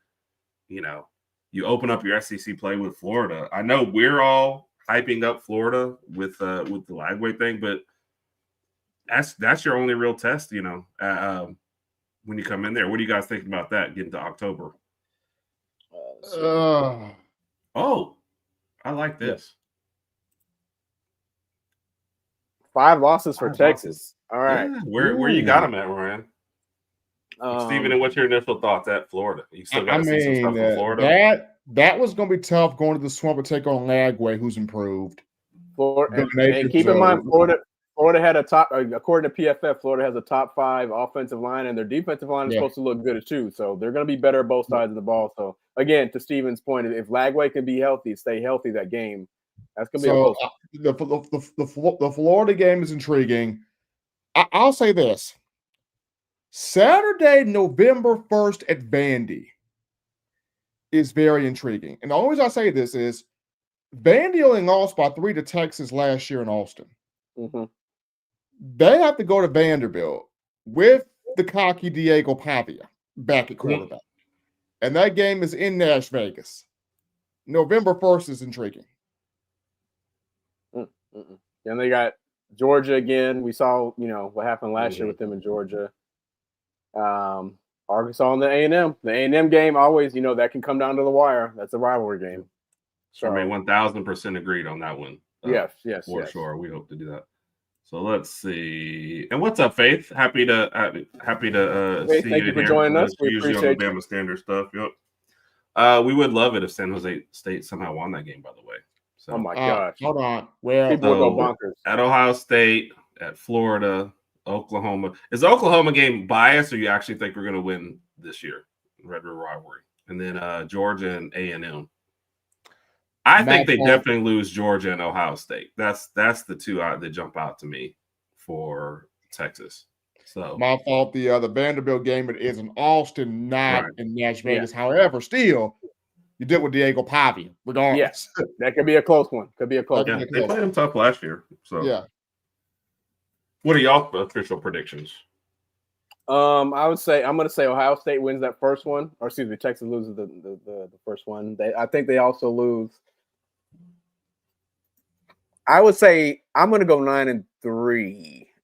You open up your SEC play with Florida. I know we're all hyping up Florida with the Lagway thing, but that's your only real test, when you come in there. What do you guys think about that getting to October? I like this. 5 losses for Texas. All right. Yeah. Where you got them at, Ryan? Steven, and what's your initial thoughts at Florida? You still got to see some stuff in Florida? That was going to be tough going to the Swamp to take on Lagway, who's improved. And keep in mind, Florida had a top, according to PFF, Florida has a top 5 offensive line, and their defensive line is supposed to look good too. So they're going to be better at both sides of the ball. So again, to Steven's point, if Lagway can be healthy, stay healthy that game, that's going to be a close. The Florida game is intriguing. I'll say this: Saturday, November 1st at Vandy is very intriguing. And the only reason I say this is Vandy only lost by 3 to Texas last year in Austin. Mm-hmm. They have to go to Vanderbilt with the cocky Diego Pavia back at quarterback. And that game is in Nash Vegas. November 1st is intriguing. And they got Georgia again. We saw, what happened last year with them in Georgia. Arkansas and the A&M. The A&M game always, that can come down to the wire. That's a rivalry game. So, 1,000% agreed on that one. Yes. For sure. We hope to do that. So let's see. And what's up, Faith? Happy to Faith, see thank you for joining us. We appreciate Alabama Standard stuff. Yep. We would love it if San Jose State somehow won that game, by the way. So, oh my gosh. Hold on. Well, people would go bonkers. At Ohio State, at Florida, Oklahoma. Is the Oklahoma game biased, or you actually think we're going to win this year? Red River rivalry. And then Georgia and A&M. I think they definitely lose Georgia and Ohio State. That's the two that jump out to me for Texas. So my fault. The Vanderbilt game is in Austin, not in Nash Vegas. However, still, you did with Diego Pavia. Regardless, yes, that could be a close one. Could be a close one. They played him tough last year. So what are y'all official predictions? I'm going to say Ohio State wins that first one, or excuse me, Texas loses the first one. I think they also lose. I would say I'm going to go 9-3.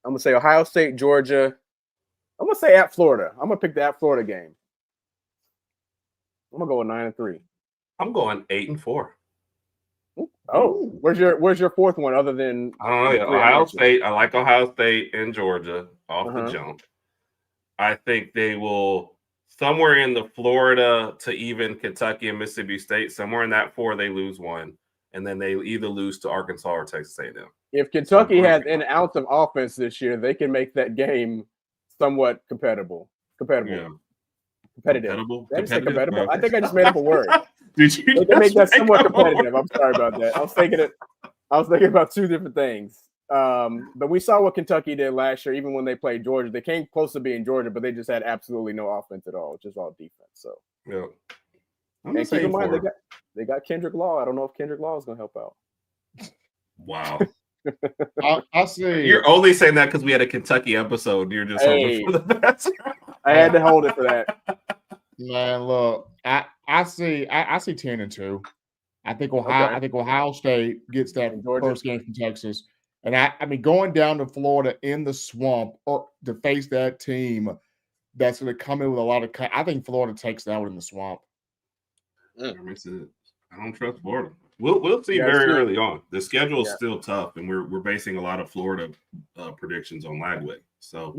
I'm going to say Ohio State, Georgia. I'm going to say at Florida. I'm going to pick the at Florida game. I'm going to go with 9-3. I'm going 8-4. Oh, where's your fourth one other than I don't know. Ohio State. I like Ohio State and Georgia off the jump. I think they will somewhere in the Florida to even Kentucky and Mississippi State, somewhere in that 4, they lose one. And then they either lose to Arkansas or Texas A&M. If Kentucky had an ounce of offense this year, they can make that game somewhat competitive. Yeah. Competitive. I think I just made up a word. Did you? They can make that somewhat competitive. I'm sorry about that. I was thinking about two different things. But we saw what Kentucky did last year, even when they played Georgia. They came close to being Georgia, but they just had absolutely no offense at all, just all defense. So yeah. And keep in mind they got Kendrick Law. I don't know if Kendrick Law is going to help out. Wow. I see. You're only saying that because we had a Kentucky episode. You're just hoping for the best. I had to hold it for that. Man, look, I see 10-2. I think Ohio State gets that first game from Texas. And I mean, going down to Florida in the swamp or to face that team that's going to come in with a lot of I think Florida takes that one in the swamp. I don't trust Florida. We'll see very early on. The schedule is still tough, and we're basing a lot of Florida predictions on Lagway. So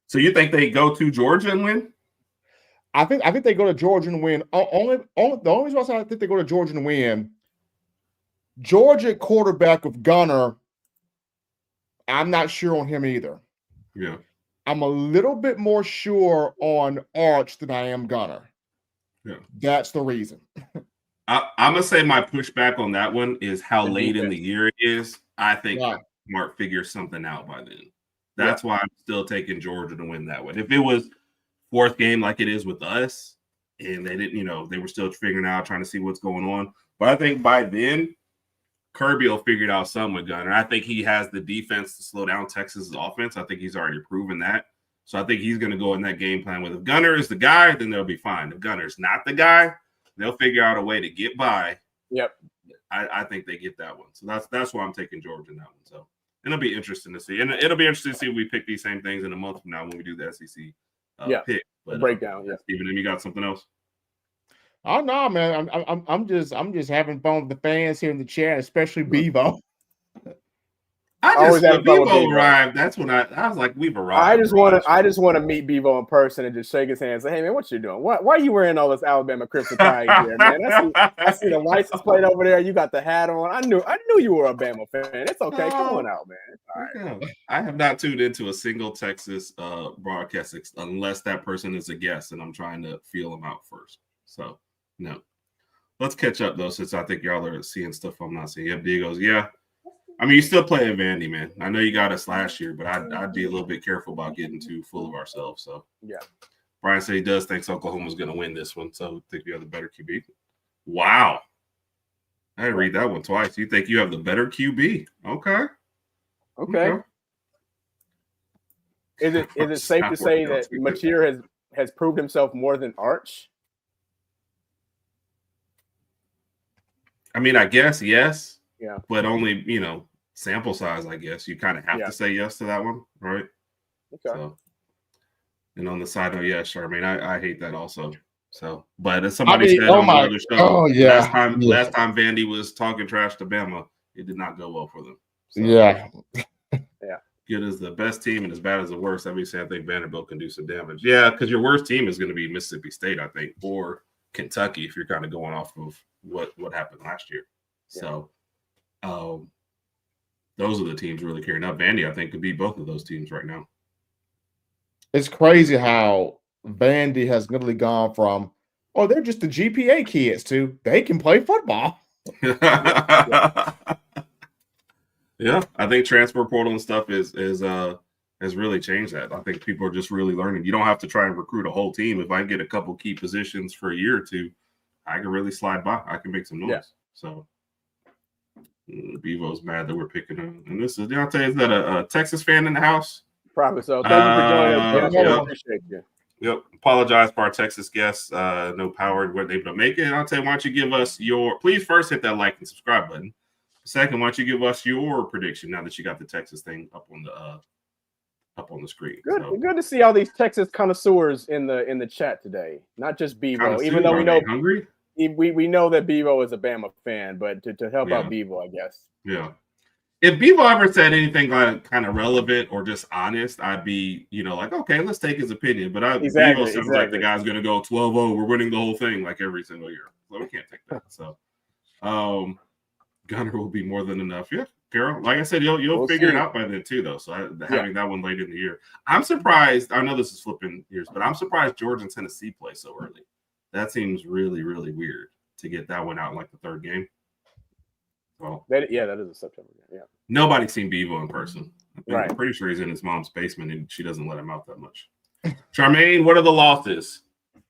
so you think they go to Georgia and win? I think they go to Georgia and win. The only reason I think they go to Georgia and win. Georgia quarterback of Gunner. I'm not sure on him either. Yeah, I'm a little bit more sure on Arch than I am Gunner. Yeah, that's the reason. I'm gonna say my pushback on that one is how late in the year it is. I think Mark figures something out by then. That's why I'm still taking Georgia to win that one. If it was fourth game like it is with us, and they didn't, they were still figuring out, trying to see what's going on. But I think by then, Kirby will figure it out some with Gunner. I think he has the defense to slow down Texas's offense. I think he's already proven that. So I think he's going to go in that game plan with if Gunner is the guy, then they'll be fine. If Gunner's not the guy, they'll figure out a way to get by. Yep. I think they get that one. So that's why I'm taking Georgia in that one. So it'll be interesting to see. And it'll be interesting to see if we pick these same things in a month from now when we do the SEC pick. But, breakdown. Stephen, you got something else? Oh no, man! I'm just having fun with the fans here in the chat, especially Bevo. When Bevo arrived, that's when I was like, we've arrived. I just want to meet Bevo in person and just shake his hand and say, hey man, what you doing? Why are you wearing all this Alabama Crimson Tide gear, man? I see the license plate over there. You got the hat on. I knew you were a Bama fan. It's okay. Come on out, man. All right. I have not tuned into a single Texas broadcast unless that person is a guest and I'm trying to feel them out first. So no. Let's catch up though, since I think y'all are seeing stuff I'm not seeing. Yep, Diego's I mean, you still playing Vandy, man. I know you got us last year, but I'd be a little bit careful about getting too full of ourselves. So, yeah. Brian said he does think Oklahoma's going to win this one, so I think you have the better QB. Wow. I had to read that one twice. You think you have the better QB? Okay. Is it safe to say that Mateer has proved himself more than Arch? I mean, I guess yes. Yeah. But only, sample size, I guess. You kind of have to say yes to that one, right? Okay. So, and on the side note, Charmaine, I hate that also. So, but as somebody said on another show, last time Vandy was talking trash to Bama, it did not go well for them. So, yeah. Good as the best team and as bad as the worst. That means I think Vanderbilt can do some damage. Yeah, because your worst team is going to be Mississippi State, I think, or Kentucky if you're kind of going off of what happened last year. So, those are the teams really carrying up. Vandy, I think, could beat both of those teams right now. It's crazy how Vandy has literally gone from, they're just the GPA kids to they can play football. Yeah, I think transfer portal and stuff has really changed that. I think people are just really learning. You don't have to try and recruit a whole team. If I can get a couple key positions for a year or two, I can really slide by. I can make some noise. Yeah. So Bevo's mad that we're picking him. And this is Deontay. Is that a Texas fan in the house? Probably so. Thank you for joining us. Appreciate you. Yep. Apologize for our Texas guests. No power weren't able to make it. Deontay, why don't you give us please first hit that like and subscribe button. Second, why don't you give us your prediction now that you got the Texas thing up on the screen? Good to see all these Texas connoisseurs in the chat today. Not just Bevo, even though we know hungry. We know that Bevo is a Bama fan, but to help out Bevo, I guess. Yeah. If Bevo ever said anything kind of relevant or just honest, I'd be, like, okay, let's take his opinion. But Bevo sounds like the guy's going to go 12-0. We're winning the whole thing like every single year. So we can't take that. So, Gunner will be more than enough. Yeah, Carol. Like I said, you'll figure it out by then too, though. So having that one late in the year, I'm surprised. I know this is flipping years, but I'm surprised Georgia and Tennessee play so early. That seems really, really weird to get that one out in like the third game. Well, that is a September game. Yeah. Nobody's seen Bevo in person. Right. I'm pretty sure he's in his mom's basement and she doesn't let him out that much. Charmaine, what are the losses?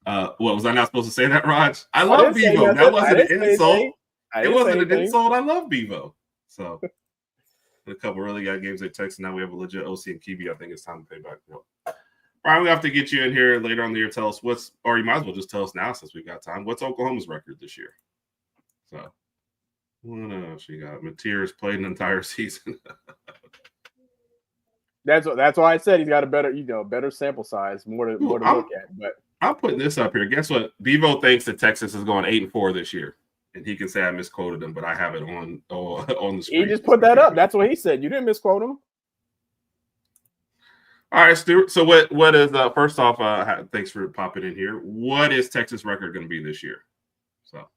What was I not supposed to say that, Raj? I love Bevo. That wasn't an insult. It wasn't an insult. I love Bevo. So, a couple really good games at Texas. Now we have a legit OC and QB. I think it's time to pay back. Brian, we have to get you in here later on the year. Tell us or you might as well just tell us now since we've got time. What's Oklahoma's record this year? So, what else you got? Mateer's played an entire season. That's why I said he's got a better sample size, more to look at. But I'm putting this up here. Guess what? Bevo thinks that Texas is going 8-4 this year. And he can say I misquoted him, but I have it on the screen. He just put that up. That's what he said. You didn't misquote him. All right, Stuart. So what is first off? Thanks for popping in here. What is Texas record going to be this year? So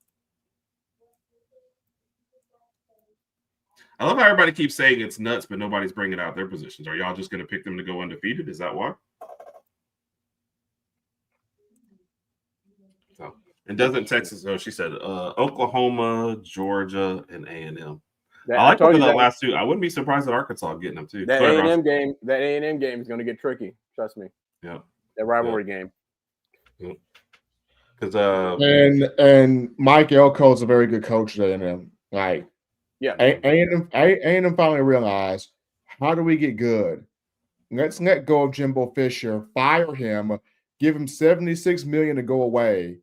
I love how everybody keeps saying it's nuts, but nobody's bringing out their positions. Are y'all just going to pick them to go undefeated? Is that why? So. And doesn't Texas go? She said Oklahoma, Georgia, and A&M. I like the last two. I wouldn't be surprised at Arkansas getting them too. That A&M game is going to get tricky. Trust me. Yeah. That rivalry game. Because and Mike Elko is a very good coach at A&M. Like, A&M finally realized, how do we get good? Let's let go of Jimbo Fisher, fire him, give him $76 million to go away.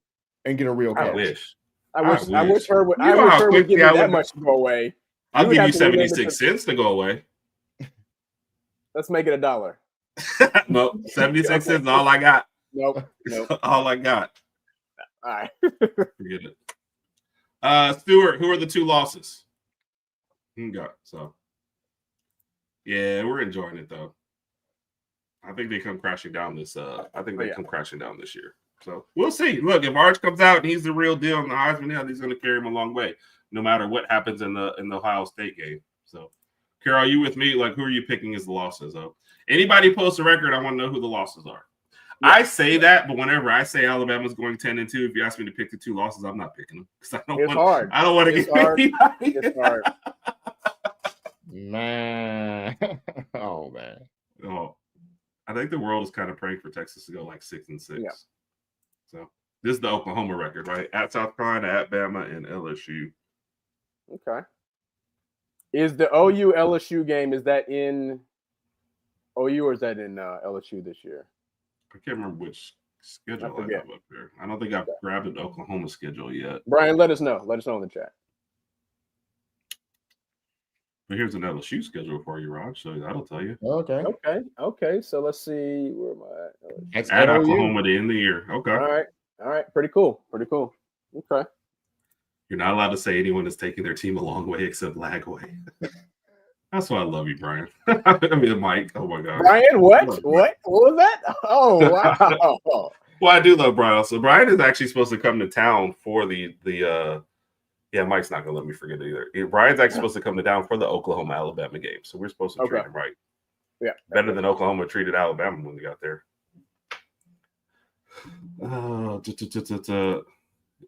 And get a real coach. I wish Herb would give me that much to go away. I'll give you 76 cents to go away. Let's make it $1. Nope, 76 cents is all I got. Nope. All I got. All right. Forget it. Stuart, who are the two losses? So Yeah, we're enjoying it though. I think they come crashing down this. Come crashing down this year. So we'll see. Look, if Arch comes out and he's the real deal in the Heisman, he's going to carry him a long way, no matter what happens in the Ohio State game. So, Carol, are you with me? Like, who are you picking as the losses? Anybody post a record, I want to know who the losses are. Yeah. I say that, but whenever I say Alabama's going 10-2, if you ask me to pick the 2 losses, I'm not picking them because hard. I don't want to get hard. It's hard. Man, oh man. Oh, I think the world is kind of praying for Texas to go like 6-6. Yeah. So this is the Oklahoma record, right? At South Carolina, at Bama, and LSU. Okay. Is the OU LSU game, is that in OU or is that in LSU this year? I can't remember which schedule I have up there. I don't think I've grabbed an Oklahoma schedule yet. Brian, let us know. Let us know in the chat. But here's an LSU schedule for you, Rod. So that'll tell you. Okay. So let's see where am I at? At Oklahoma to end the year. Okay. All right. Pretty cool. Okay. You're not allowed to say anyone is taking their team a long way except Lagway. That's why I love you, Brian. I mean, Mike. Oh my God. Brian, what? What was that? Oh wow. Well, I do love Brian. So Brian is actually supposed to come to town for the Yeah, Mike's not gonna let me forget it either. Brian's actually supposed to come to town for the Oklahoma-Alabama game, so we're supposed to treat him right. Yeah, better than Oklahoma treated Alabama when they got there.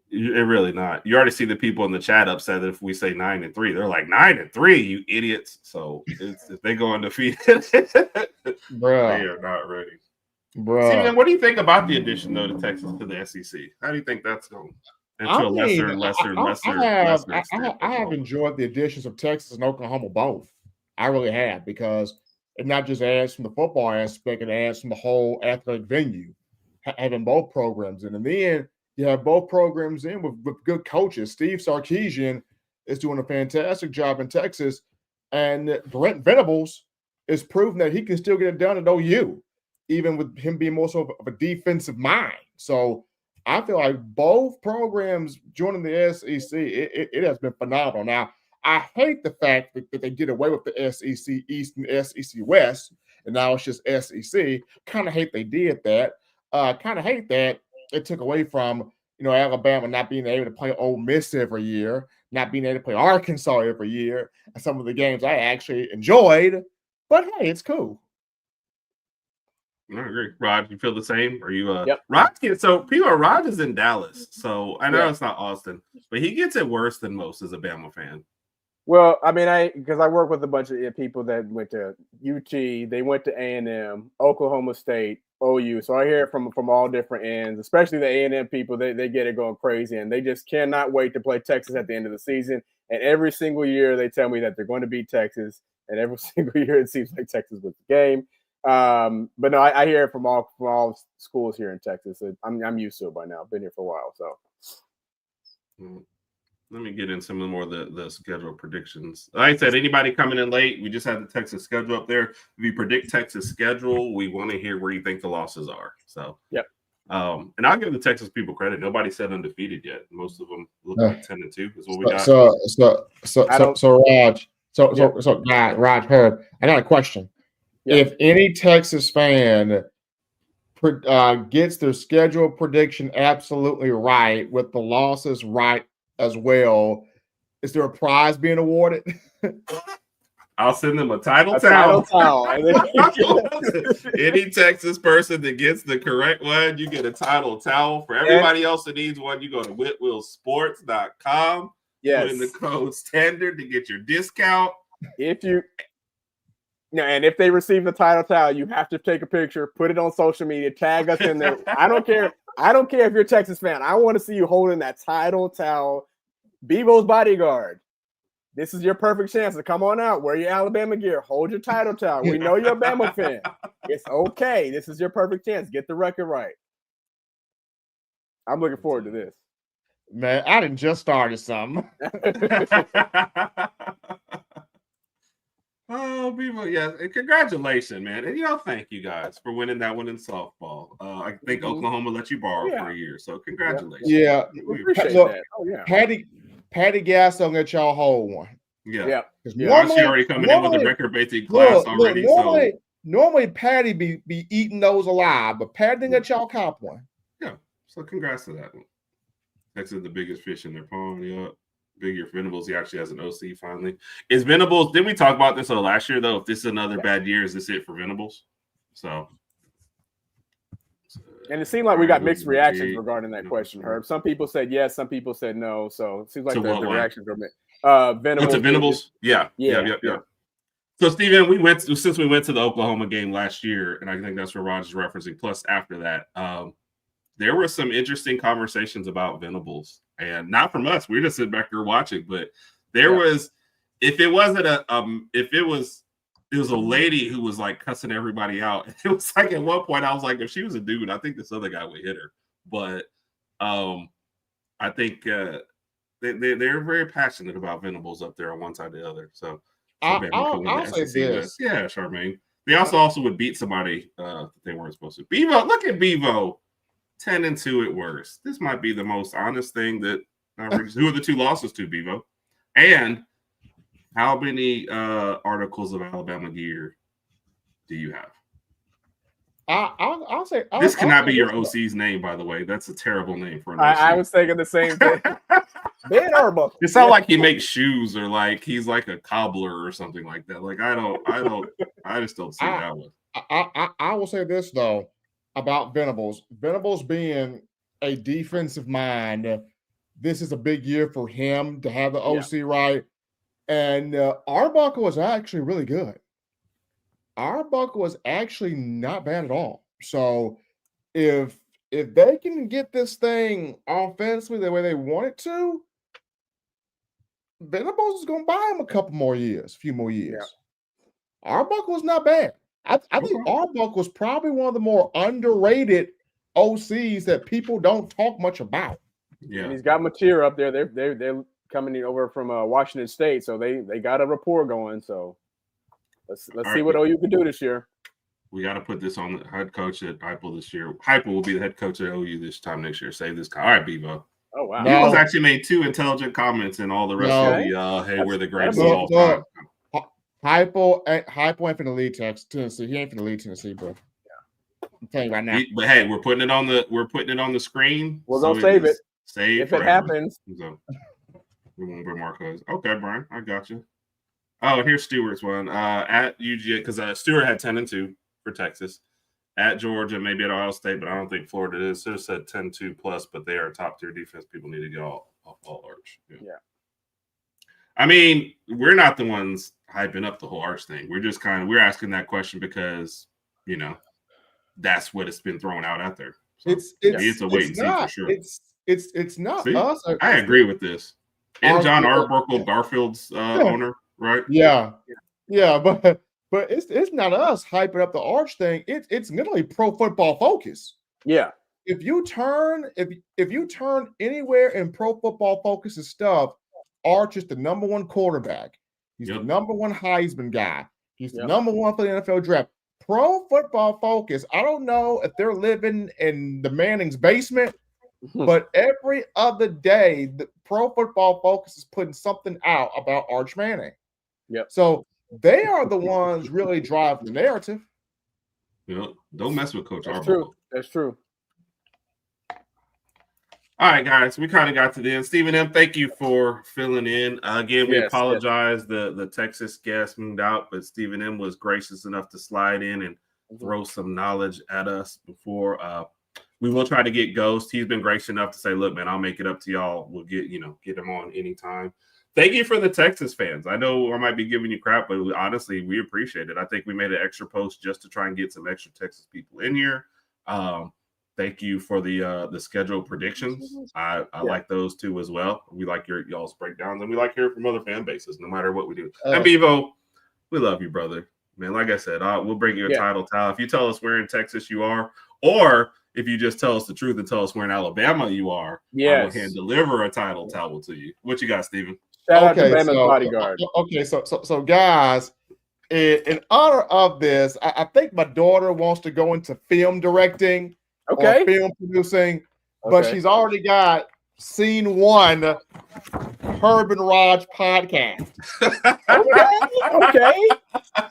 It really not. You already see the people in the chat upset that if we say 9-3, they're like 9-3, you idiots. So if they go undefeated, bro, they are not ready. Bro, Steven, what do you think about the addition though to Texas to the SEC? How do you think that's going? I have enjoyed the additions of Texas and Oklahoma both. I really have, because it not just adds from the football aspect, it adds from the whole athletic venue, having both programs in. And then you have both programs in with good coaches. Steve Sarkisian is doing a fantastic job in Texas, and Brent Venables is proving that he can still get it done at OU, even with him being more so of a defensive mind. So I feel like both programs joining the SEC, it has been phenomenal. Now, I hate the fact that they did away with the SEC East and SEC West, and now it's just SEC. Kind of hate they did that. Kind of hate that it took away from, Alabama not being able to play Ole Miss every year, not being able to play Arkansas every year, and some of the games I actually enjoyed. But hey, it's cool. I agree. Rod, you feel the same? Are you Yep. Rod is in Dallas, so I know it's not Austin, but he gets it worse than most as a Bama fan. Well, I mean, because I work with a bunch of people that went to UT, they went to A&M, Oklahoma State, OU. So I hear it from all different ends, especially the A&M people. They get it going crazy, and they just cannot wait to play Texas at the end of the season. And every single year they tell me that they're going to beat Texas, and every single year it seems like Texas wins the game. But no, I hear it from all schools here in Texas. I'm used to it by now. I've been here for a while. So let me get in some more of the schedule predictions. Like I said, anybody coming in late, we just had the Texas schedule up there. If you predict Texas schedule, we want to hear where you think the losses are. So yep. And I'll give the Texas people credit. Nobody said undefeated yet. Most of them look like 10-2 is what we got. Raj, Herb, I got a question. If any Texas fan gets their schedule prediction absolutely right with the losses right as well, is there a prize being awarded? I'll send them a title towel. Any Texas person that gets the correct one, you get a title towel. For everybody else that needs one, you go to whitwillsports.com. Yes. Put in the code standard to get your discount. And if they receive the title towel, you have to take a picture, put it on social media, tag us in there. I don't care if you're a Texas fan. I want to see you holding that title towel. Bebo's bodyguard. This is your perfect chance to come on out. Wear your Alabama gear. Hold your title towel. We know you're a Bama fan. It's okay. This is your perfect chance. Get the record right. I'm looking forward to this. Man, I done just started something. Oh, people, yes. And congratulations, man. And, thank you guys for winning that one in softball. I think Oklahoma let you borrow for a year. So, congratulations. Yeah. We appreciate that. Oh, yeah. Patty Gas don't let y'all hold one. Yeah. Normally, she already coming in with a record-breaking class already. Normally Patty be eating those alive, but Patty didn't get y'all cop one. Yeah. So congrats to that one. Texas the biggest fish in their pond. Yeah. Big year for Venables. He actually has an OC finally. Is Venables? Didn't we talk about this last year though? If this is another bad year, is this it for Venables? So. And it seemed like we got mixed reactions regarding that question, Herb. Some people said yes, some people said no. So it seems like the reactions are mixed. Venables. What's it, Venables? Yeah. So, Steven, since we went to the Oklahoma game last year, and I think that's where Rodgers is referencing. Plus, after that, there were some interesting conversations about Venables, and not from us. We just sit back here watching, but there was, if it wasn't it was a lady who was like cussing everybody out. It was like at one point I was like, if she was a dude, I think this other guy would hit her. But I think they're very passionate about Venables up there on one side or the other. So I'll say this. Yeah, Charmaine. They also would beat somebody that they weren't supposed to. Bevo, look at Bevo, 10-2 at worst. This might be the most honest thing that. Who are the two losses to, Bevo? And how many articles of Alabama gear do you have? I'll say this cannot be your OC's name, by the way. That's a terrible name for an OC. I was thinking the same thing. Ben Arbuckle. It sounds like he makes shoes or like he's like a cobbler or something like that. Like I just don't see that one. I will say this though about Venables. Venables being a defensive mind, this is a big year for him to have the OC right. And Arbuckle was actually really good. Arbuckle was actually not bad at all. So if they can get this thing offensively the way they want it to, Venables is going to buy him a few more years. Yeah. Arbuckle was not bad. I think Arbuckle was probably one of the more underrated OCs that people don't talk much about. Yeah, and he's got Mateer up there. They're coming over from Washington State, so they got a rapport going. So let's see what OU can do this year. We got to put this on the head coach at Heupel this year. Heupel will be the head coach at OU this time next year. Save this. All right, Bevo. Oh wow. Bevo's actually made 2 intelligent comments, and all the rest of the hey, we're the greatest of all time. Heupel ain't finna lead Tennessee. He ain't finna lead Tennessee, bro. Yeah. I'm telling you right now. But hey, we're putting it on the screen. We're gonna save it. Save if it happens. So, we won't bring Marcos. Okay, Brian, I got you. Oh, here's Stewart's one. At UGA, because Stewart had 10-2 for Texas. At Georgia, maybe at Ohio State, but I don't think Florida is. Should have said 10-2 plus, but they are top tier defense. People need to get all arch. Yeah. I mean, we're not the ones hyping up the whole arch thing. We're just we're asking that question because, that's what it's been thrown out there. So it's a wait and see for sure. It's not us. I agree with this. And John Arbuckle, Garfield's owner, right? Yeah, but it's not us hyping up the arch thing. It's literally Pro Football Focus. Yeah. If you turn anywhere in Pro Football Focus's stuff, Arch is the number 1 quarterback. He's the number 1 Heisman guy. He's the number 1 for the NFL draft. Pro Football Focus. I don't know if they're living in the Manning's basement, but every other day, the Pro Football Focus is putting something out about Arch Manning. Yep. So they are the ones really driving the narrative. Don't mess with Coach Arbuckle. True. That's true. All right, guys, we kind of got to the end. Stephen M., thank you for filling in. Again, we apologize. The Texas guest moved out, but Stephen M. was gracious enough to slide in and throw some knowledge at us before. We will try to get Ghost. He's been gracious enough to say, look, man, I'll make it up to y'all. We'll get him on anytime. Thank you for the Texas fans. I know I might be giving you crap, but honestly, we appreciate it. I think we made an extra post just to try and get some extra Texas people in here. Thank you for the schedule predictions. I like those too as well. We like y'all's breakdowns, and we like hearing from other fan bases, no matter what we do. And Bevo, we love you, brother. Man, like I said, we'll bring you a title towel. If you tell us where in Texas you are, or if you just tell us the truth and tell us where in Alabama you are, I will hand deliver a title towel to you. What you got, Steven? Shout out to Bama's bodyguard. Okay, so guys, in honor of this, I think my daughter wants to go into film directing. Or film producing, but she's already got Scene 1, Herb N Rodg Podcast. Okay.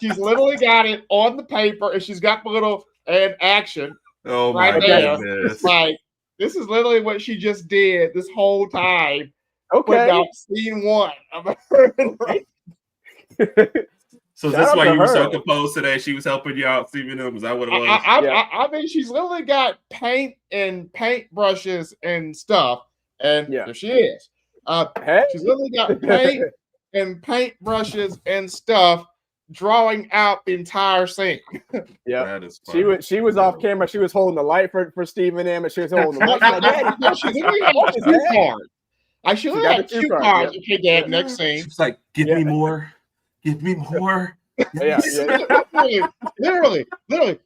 She's literally got it on the paper, and she's got the little and action. Oh right my there. goodness! It's like this is literally what she just did this whole time. Okay. Out Scene 1 of Herb N Rodg. So this is why you were so composed today. She was helping you out, Stephen M. Is that what it was? I mean, she's literally got paint and paint brushes and stuff, and there she is. She's literally got paint and paint brushes and stuff, drawing out the entire scene. Yeah, that is funny. She was off camera. She was holding the light for Stephen M. And she was holding the light. She literally had a cue card. She literally had a cue card. Okay, Dad. Next scene. She's like, "Give me more. Give me more." Yeah. Literally.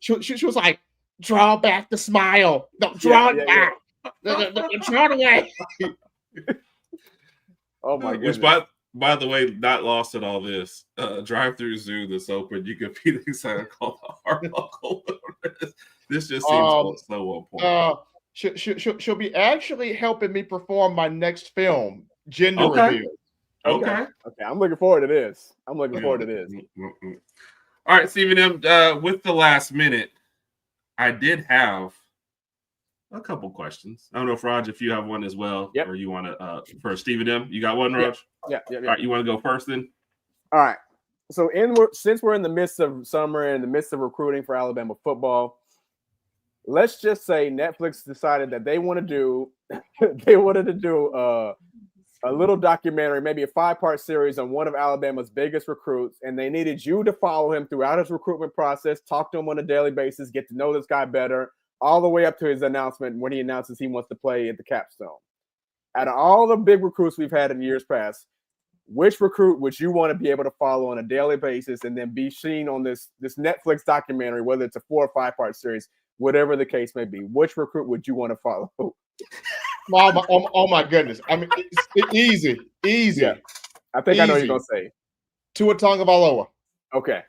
She was like, "Draw back the smile. No, draw it back. Draw it away." Oh my goodness. Which, by the way, not lost in all this. Drive-through zoo that's open. You can be excited called the Arbuckle. This just seems so on point. She'll be actually helping me perform my next film, Gender Reveal. Okay. I'm looking forward to this. All right, Stephen M. With the last minute, I did have a couple questions. I don't know if Raj, if you have one as well, or you want to for Stephen M. You got one, Raj? Yeah. All right, you want to go first then? All right. So since we're in the midst of summer and in the midst of recruiting for Alabama football, let's just say Netflix decided that they wanted to do a little documentary, maybe a 5-part series on one of Alabama's biggest recruits, and they needed you to follow him throughout his recruitment process, talk to him on a daily basis, get to know this guy better, all the way up to his announcement when he announces he wants to play at the Capstone. Out of all the big recruits we've had in years past, which recruit would you want to be able to follow on a daily basis and then be seen on this Netflix documentary, whether it's a 4- or 5-part series, whatever the case may be? Which recruit would you want to follow? Oh my goodness! I mean, it's easy. Yeah. I think I know what you're gonna say. Tua Tagovailoa. Okay.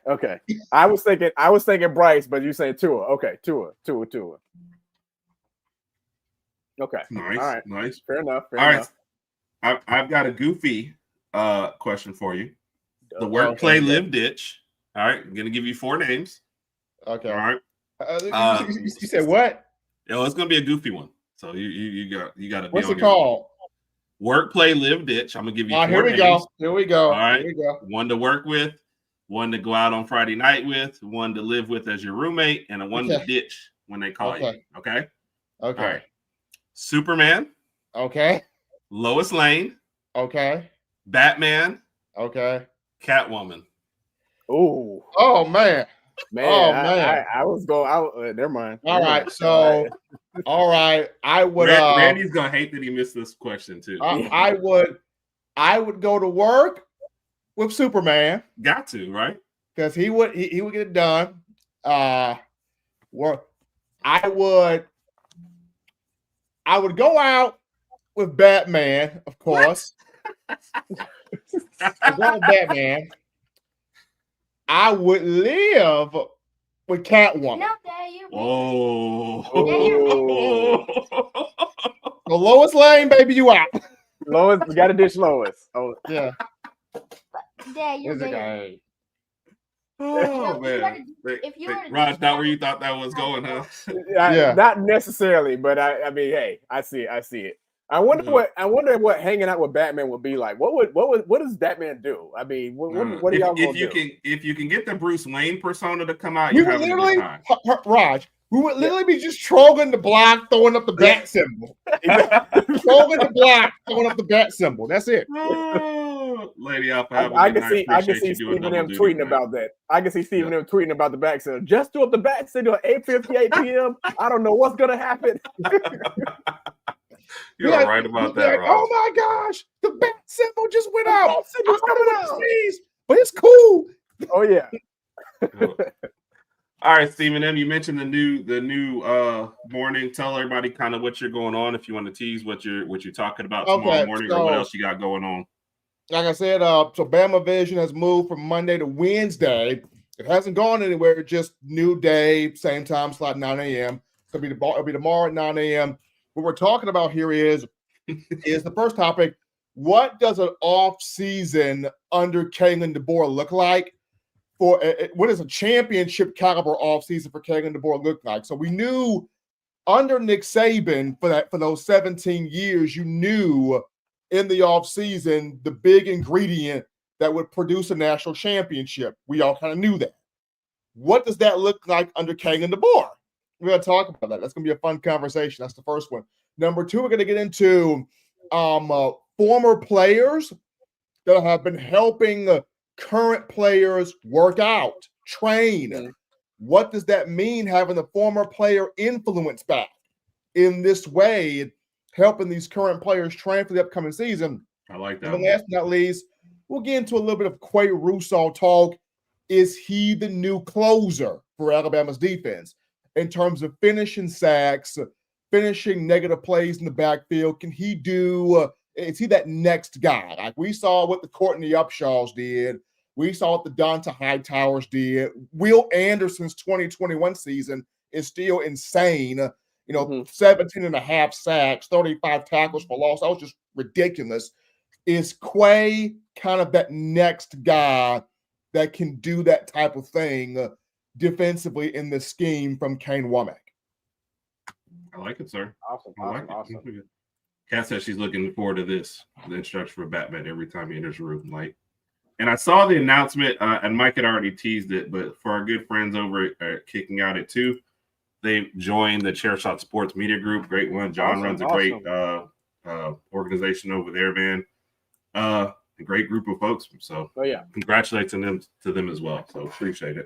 I was thinking Bryce, but you saying Tua. Okay, Tua. Okay. Nice. All right. Nice. Fair enough. All right. I've got a goofy question for you. The work, play, live, ditch. All right. I'm gonna give you 4 names. Okay. All right. You said what? It's gonna be a goofy one. So you got to. What's it called? Work, play, live, ditch. I'm gonna give you 4 here we names. go. Here we go. All right. Here we go. One to work with, one to go out on Friday night with, one to live with as your roommate, and one to ditch when they call you. Okay. All right. Superman. Okay. Lois Lane. Okay. Batman. Okay. Catwoman. Ooh. Oh man. I was going. Never mind. All right. So, all right. I would. Randy's gonna hate that he missed this question too. I would go to work with Superman. Got to, right? Because he would get it done. Work. I would go out with Batman, of course. I go with Batman. I would live with Catwoman. No, Dad, you're The Lois Lane, baby, you out. Lois, we got to ditch Lois. Oh, yeah. Dad, you're gay. Oh man, Raj, not where you thought that was going, huh? Yeah, not necessarily, but I mean, hey, I see it. I wonder what hanging out with Batman would be like. What does Batman do? I mean, what are y'all gonna do? If you can get the Bruce Wayne persona to come out, we would literally, Raj, we would literally be just trolling the block, throwing up the bat symbol. Trolling the block, throwing up the bat symbol. That's it. Lady Alpha, I can see Stephen M tweeting about that. I can see Stephen M tweeting about the back signal. Just do up the back signal at 8:58 p.m. I don't know what's gonna happen. You're right about that, Ross. Oh my gosh, the bat symbol just went out. But it's cool. Oh yeah. All right, Stephen M. You mentioned the new morning. Tell everybody kind of what you're going on. If you want to tease what you're talking about tomorrow morning, or what else you got going on. Like I said, so Bama Vision has moved from Monday to Wednesday. It hasn't gone anywhere. It's just new day, same time slot, 9 a.m. It'll be tomorrow at 9 a.m. What we're talking about here is is the first topic. What does an off season under Kalen DeBoer look like? What does a championship caliber off season for Kalen DeBoer look like? So we knew under Nick Saban for those 17 years, you knew in the off season the big ingredient that would produce a national championship. We all kind of knew that. What does that look like under Kalen DeBoer? We're going to talk about that. That's going to be a fun conversation. That's the first one. Number two, we're going to get into former players that have been helping current players work out, train. Mm-hmm. What does that mean, having the former player influence back in this way, helping these current players train for the upcoming season? I like that. And last but not least, we'll get into a little bit of Quay Russo talk. Is he the new closer for Alabama's defense in terms of finishing sacks, finishing negative plays in the backfield? Can he do is he that next guy? Like we saw what the Courtney Upshaws did. We saw what the Donta Hightowers did. Will Anderson's 2021 season is still insane. 17 and a half sacks, 35 tackles for loss. That was just ridiculous. Is Quay kind of that next guy that can do that type of thing defensively in the scheme from Kane Womack? I like it, sir. Awesome. Kat says she's looking forward to this, the instruction for Batman every time he enters the room. And I saw the announcement, and Mike had already teased it, but for our good friends over at Kicking Out at 2, they joined the Chair Shot Sports Media Group. Great one. John runs a great organization over there, man. A great group of folks. So congratulations to them as well. So appreciate it.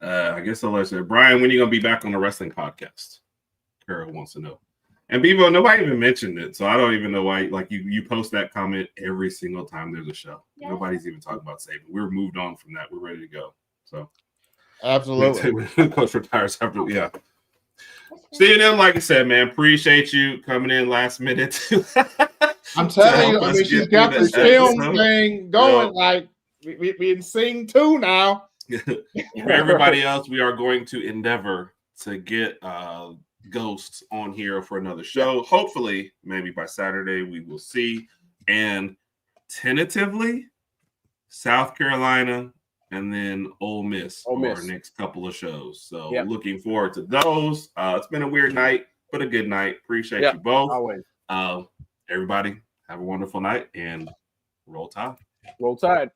I guess I'll let you. Brian, when are you going to be back on the wrestling podcast? Carol wants to know. And Bevo, nobody even mentioned it, so I don't even know why. Like you post that comment every single time there's a show. Yeah. Nobody's even talking about Saban. We're moved on from that. We're ready to go. So absolutely, Coach retires after. Yeah. Seeing them, like I said, man, appreciate you coming in last minute. I'm telling you, I mean, she's got this film thing going. Like we in Sing 2 now. For everybody else, we are going to endeavor to get Ghosts on here for another show. Hopefully, maybe by Saturday, we will see. And tentatively, South Carolina and then Ole Miss for our next couple of shows. So looking forward to those. It's been a weird night, but a good night. Appreciate you both. Always. Everybody, have a wonderful night and roll tide. Roll tide.